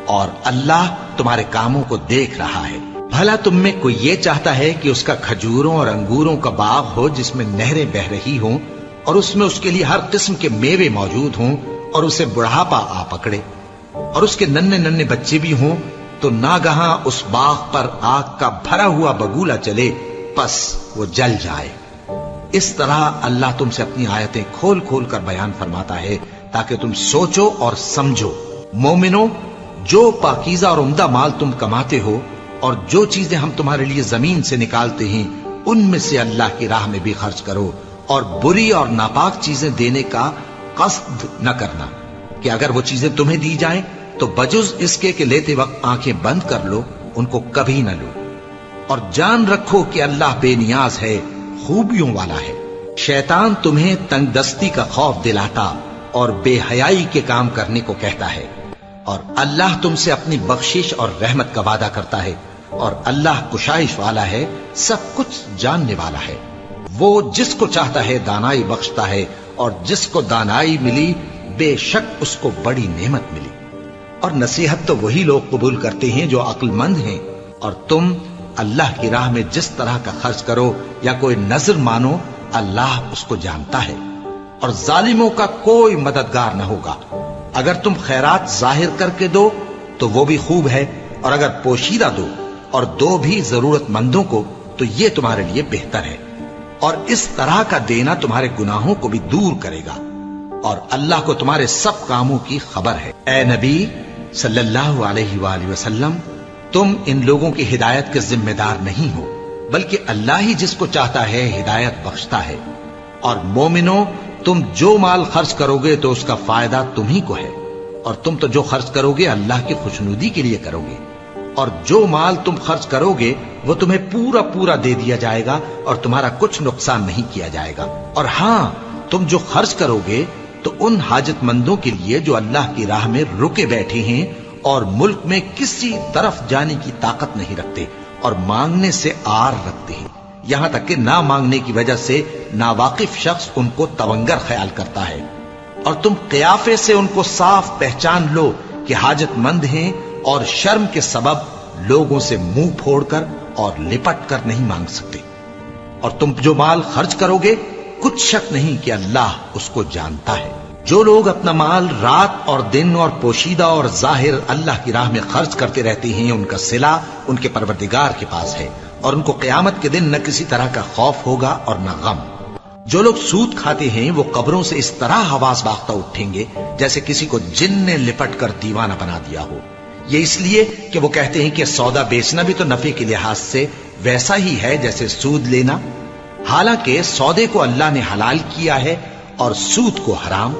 A: اور اللہ تمہارے کاموں کو دیکھ رہا ہے۔ بھلا تم میں کوئی یہ چاہتا ہے کہ اس کا کھجوروں اور انگوروں کا باغ ہو جس میں نہریں بہ رہی ہوں اور اس میں اس کے لیے ہر قسم کے میوے موجود ہوں، اور اسے بڑھاپا آ پکڑے اور اس کے ننھے ننھے بچے بھی ہوں، تو ناگہاں اس باغ پر آگ کا بھرا ہوا بگولا چلے، پس وہ جل جائے۔ اس طرح اللہ تم سے اپنی آیتیں کھول کھول کر بیان فرماتا ہے تاکہ تم سوچو اور سمجھو۔ مومنو، جو پاکیزہ اور عمدہ مال تم کماتے ہو اور جو چیزیں ہم تمہارے لیے زمین سے نکالتے ہیں ان میں سے اللہ کی راہ میں بھی خرچ کرو، اور بری اور ناپاک چیزیں دینے کا قصد نہ کرنا کہ اگر وہ چیزیں تمہیں دی جائیں تو بجز اس کے کہ لیتے وقت آنکھیں بند کر لو، ان کو کبھی نہ لو، اور جان رکھو کہ اللہ بے نیاز ہے، خوبیوں والا ہے۔ شیطان تمہیں تنگ دستی کا خوف دلاتا اور بے حیائی کے کام کرنے کو کہتا ہے، اور اللہ تم سے اپنی بخشش اور رحمت کا وعدہ کرتا ہے، اور اللہ کشائش والا ہے، سب کچھ جاننے والا ہے۔ وہ جس کو چاہتا ہے دانائی بخشتا ہے، اور جس کو دانائی ملی بے شک اس کو بڑی نعمت ملی۔ اور نصیحت تو وہی لوگ قبول کرتے ہیں جو عقل مند ہیں، اور تم اللہ کی راہ میں جس طرح کا خرچ کرو یا کوئی نظر مانو اللہ اس کو جانتا ہے۔ اور ظالموں کا کوئی مددگار نہ ہوگا۔ اگر تم خیرات ظاہر کر کے دو تو وہ بھی خوب ہے، اور اگر پوشیدہ دو اور دو بھی ضرورت مندوں کو تو یہ تمہارے لیے بہتر ہے، اور اس طرح کا دینا تمہارے گناہوں کو بھی دور کرے گا، اور اللہ کو تمہارے سب کاموں کی خبر ہے۔ اے نبی صلی اللہ علیہ وآلہ وسلم، تم ان لوگوں کی ہدایت کے ذمہ دار نہیں ہو، بلکہ اللہ ہی جس کو چاہتا ہے ہدایت بخشتا ہے۔ اور مومنو، تم جو مال خرچ کرو گے تو اس کا فائدہ تمہیں کو ہے، اور تم تو جو خرچ کرو گے اللہ کی خوشنودی کے لیے کرو گے، اور جو مال تم خرچ کرو گے وہ تمہیں پورا پورا دے دیا جائے گا، اور تمہارا کچھ نقصان نہیں کیا جائے گا۔ اور ہاں، تم جو خرچ کرو گے تو ان حاجت مندوں کے لیے جو اللہ کی راہ میں رکے بیٹھے ہیں اور ملک میں کسی طرف جانے کی طاقت نہیں رکھتے اور مانگنے سے آر رکھتے ہیں، یہاں تک کہ نہ مانگنے کی وجہ سے ناواقف شخص ان کو تونگر خیال کرتا ہے، اور تم قیافے سے ان کو صاف پہچان لو کہ حاجت مند ہیں، اور شرم کے سبب لوگوں سے منہ پھوڑ کر اور لپٹ کر نہیں مانگ سکتے۔ اور تم جو مال خرچ کرو گے کچھ شک نہیں کہ اللہ اس کو جانتا ہے۔ جو لوگ اپنا مال رات اور دن اور پوشیدہ اور ظاہر اللہ کی راہ میں خرچ کرتے رہتے ہیں، ان کا صلہ ان کے پروردگار کے پاس ہے، اور ان کو قیامت کے دن نہ کسی طرح کا خوف ہوگا اور نہ غم۔ جو لوگ سود کھاتے ہیں وہ قبروں سے اس طرح حواس باختہ اٹھیں گے جیسے کسی کو جن نے لپٹ کر دیوانہ بنا دیا ہو، یہ اس لیے کہ وہ کہتے ہیں کہ سودا بیچنا بھی تو نفع کے لحاظ سے ویسا ہی ہے جیسے سود لینا، حالانکہ سودے کو اللہ نے حلال کیا ہے اور سود کو حرام۔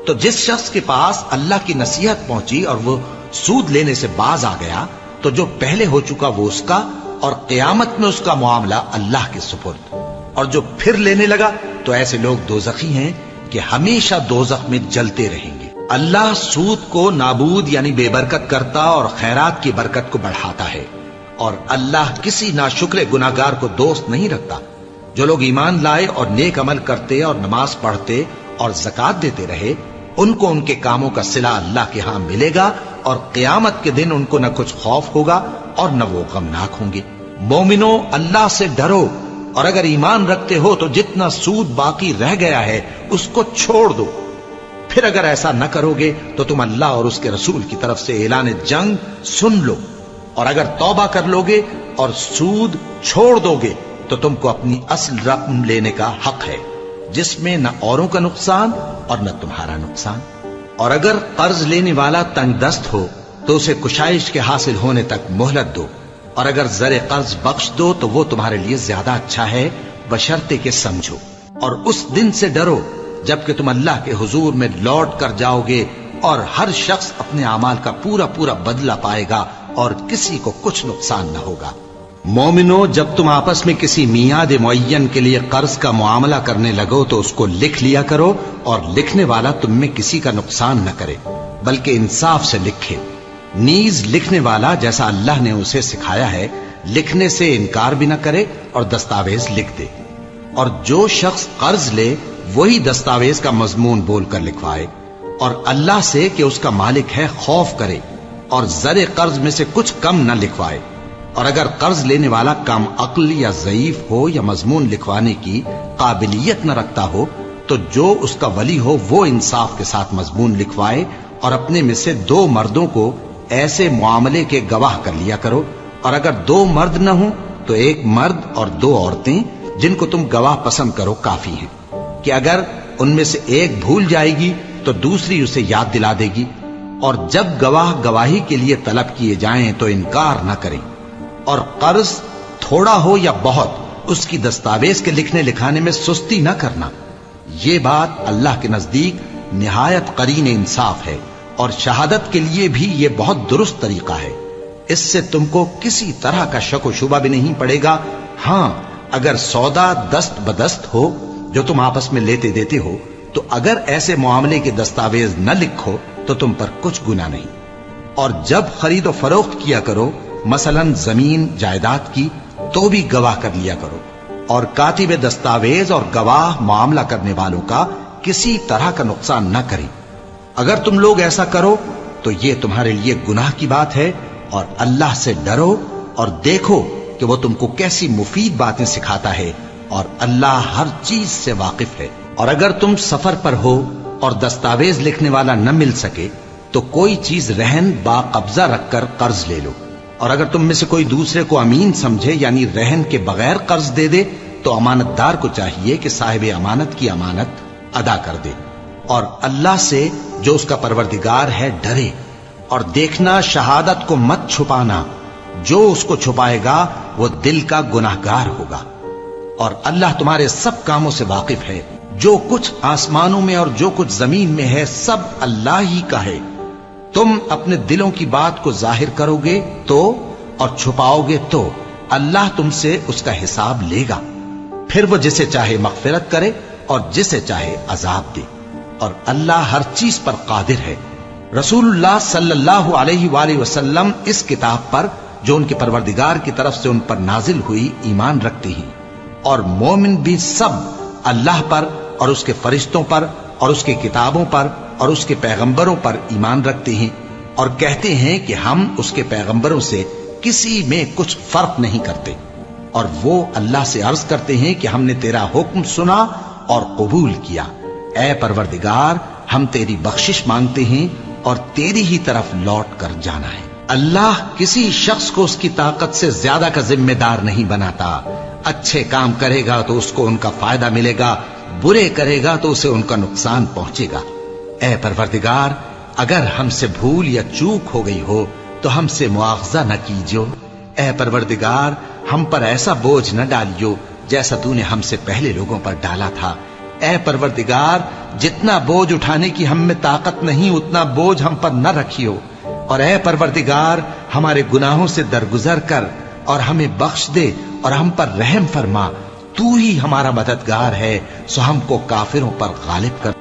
A: تو جس شخص کے پاس اللہ کی نصیحت پہنچی اور وہ سود لینے سے باز آ گیا تو جو پہلے ہو چکا وہ اس کا، اور قیامت میں اس کا معاملہ اللہ کے سپرد۔ اور جو پھر لینے لگا تو ایسے لوگ دوزخی ہیں کہ ہمیشہ دوزخ میں جلتے رہیں گے۔ اللہ سود کو نابود یعنی بے برکت کرتا اور خیرات کی برکت کو بڑھاتا ہے، اور اللہ کسی ناشکر گناہگار کو دوست نہیں رکھتا۔ جو لوگ ایمان لائے اور نیک عمل کرتے اور نماز پڑھتے اور زکات دیتے رہے، ان کو ان کے کاموں کا صلہ اللہ کے ہاں ملے گا، اور قیامت کے دن ان کو نہ کچھ خوف ہوگا اور نہ وہ غمناک ہوں گے۔ مومنو، اللہ سے ڈرو، اور اگر ایمان رکھتے ہو تو جتنا سود باقی رہ گیا ہے اس کو چھوڑ دو۔ پھر اگر ایسا نہ کرو گے تو تم اللہ اور اس کے رسول کی طرف سے اعلان جنگ سن لو، اور اگر توبہ کر لو گے اور سود چھوڑ دو گے تو تم کو اپنی اصل رقم لینے کا حق ہے، جس میں نہ اوروں کا نقصان اور نہ تمہارا نقصان۔ اور اگر قرض لینے والا تنگ دست ہو تو اسے کشائش کے حاصل ہونے تک مہلت دو، اور اگر زر قرض بخش دو تو وہ تمہارے لیے زیادہ اچھا ہے، بشرطے کہ سمجھو۔ اور اس دن سے ڈرو جبکہ تم اللہ کے حضور میں لوٹ کر جاؤ گے، اور ہر شخص اپنے اعمال کا پورا پورا بدلہ پائے گا، اور کسی کو کچھ نقصان نہ ہوگا۔ مومنو، جب تم آپس میں کسی میعاد معین کے لیے قرض کا معاملہ کرنے لگو تو اس کو لکھ لیا کرو، اور لکھنے والا تم میں کسی کا نقصان نہ کرے بلکہ انصاف سے لکھے۔ نیز لکھنے والا جیسا اللہ نے اسے سکھایا ہے لکھنے سے انکار بھی نہ کرے اور دستاویز لکھ دے، اور جو شخص قرض لے وہی دستاویز کا مضمون بول کر لکھوائے، اور اللہ سے کہ اس کا مالک ہے خوف کرے، اور زر قرض میں سے کچھ کم نہ لکھوائے۔ اور اگر قرض لینے والا کم عقل یا ضعیف ہو یا مضمون لکھوانے کی قابلیت نہ رکھتا ہو تو جو اس کا ولی ہو وہ انصاف کے ساتھ مضمون لکھوائے، اور اپنے میں سے 2 مردوں کو ایسے معاملے کے گواہ کر لیا کرو، اور اگر 2 مرد نہ ہوں تو 1 مرد اور 2 عورتیں جن کو تم گواہ پسند کرو کافی ہیں، کہ اگر ان میں سے ایک بھول جائے گی تو دوسری اسے یاد دلا دے گی، اور جب گواہ گواہی کے لیے طلب کیے جائیں تو انکار نہ کریں۔ اور قرض تھوڑا ہو یا بہت اس کی دستاویز کے لکھنے لکھانے میں سستی نہ کرنا، یہ بات اللہ کے نزدیک نہایت قرین انصاف ہے، اور شہادت کے لیے بھی یہ بہت درست طریقہ ہے۔ اس سے تم کو کسی طرح کا شک و شبہ بھی نہیں پڑے گا۔ ہاں، اگر سودا دست بدست ہو جو تم آپس میں لیتے دیتے ہو تو اگر ایسے معاملے کے دستاویز نہ لکھو تو تم پر کچھ گناہ نہیں۔ اور جب خرید و فروخت کیا کرو، مثلا زمین جائیداد کی، تو بھی گواہ کر لیا کرو، اور کاتب دستاویز اور گواہ معاملہ کرنے والوں کا کسی طرح کا نقصان نہ کریں۔ اگر تم لوگ ایسا کرو تو یہ تمہارے لیے گناہ کی بات ہے، اور اللہ سے ڈرو اور دیکھو کہ وہ تم کو کیسی مفید باتیں سکھاتا ہے، اور اللہ ہر چیز سے واقف ہے۔ اور اگر تم سفر پر ہو اور دستاویز لکھنے والا نہ مل سکے تو کوئی چیز رہن با قبضہ رکھ کر قرض لے لو، اور اگر تم میں سے کوئی دوسرے کو امین سمجھے یعنی رہن کے بغیر قرض دے دے تو امانت دار کو چاہیے کہ صاحب امانت کی امانت ادا کر دے، اور اللہ سے جو اس کا پروردگار ہے ڈرے، اور دیکھنا شہادت کو مت چھپانا، جو اس کو چھپائے گا وہ دل کا گناہگار ہوگا، اور اللہ تمہارے سب کاموں سے واقف ہے، جو کچھ آسمانوں میں اور جو کچھ زمین میں ہے سب اللہ ہی کا ہے۔ تم اپنے دلوں کی بات کو ظاہر کرو گے تو اور چھپاؤ گے تو اللہ تم سے اس کا حساب لے گا، پھر وہ جسے چاہے مغفرت کرے اور جسے چاہے عذاب دے، اور اللہ ہر چیز پر قادر ہے۔ رسول اللہ صلی اللہ علیہ وآلہ وسلم اس کتاب پر جو ان کے پروردگار کی طرف سے ان پر نازل ہوئی ایمان رکھتے ہیں، اور مومن بھی سب اللہ پر اور اس کے فرشتوں پر اور اس کے کتابوں پر اور اس کے پیغمبروں پر ایمان رکھتے ہیں، اور کہتے ہیں کہ ہم اس کے پیغمبروں سے کسی میں کچھ فرق نہیں کرتے، اور وہ اللہ سے عرض کرتے ہیں کہ ہم نے تیرا حکم سنا اور قبول کیا، اے پروردگار ہم تیری بخشش مانگتے ہیں اور تیری ہی طرف لوٹ کر جانا ہے۔ اللہ کسی شخص کو اس کی طاقت سے زیادہ کا ذمہ دار نہیں بناتا، اچھے کام کرے گا تو اس کو ان کا فائدہ ملے گا، برے کرے گا تو اسے ان کا نقصان پہنچے گا۔ اے پروردگار اگر ہم سے بھول یا چوک ہو گئی ہو تو ہم سے مواخذہ نہ کیجو، اے پروردگار ہم پر ایسا بوجھ نہ ڈالیو جیسا تو نے ہم سے پہلے لوگوں پر ڈالا تھا، اے پروردگار جتنا بوجھ اٹھانے کی ہم میں طاقت نہیں اتنا بوجھ ہم پر نہ رکھیو، اور اے پروردگار ہمارے گناہوں سے درگزر کر اور ہمیں بخش دے اور ہم پر رحم فرما، تو ہی ہمارا مددگار ہے، سو ہم کو کافروں پر غالب کر۔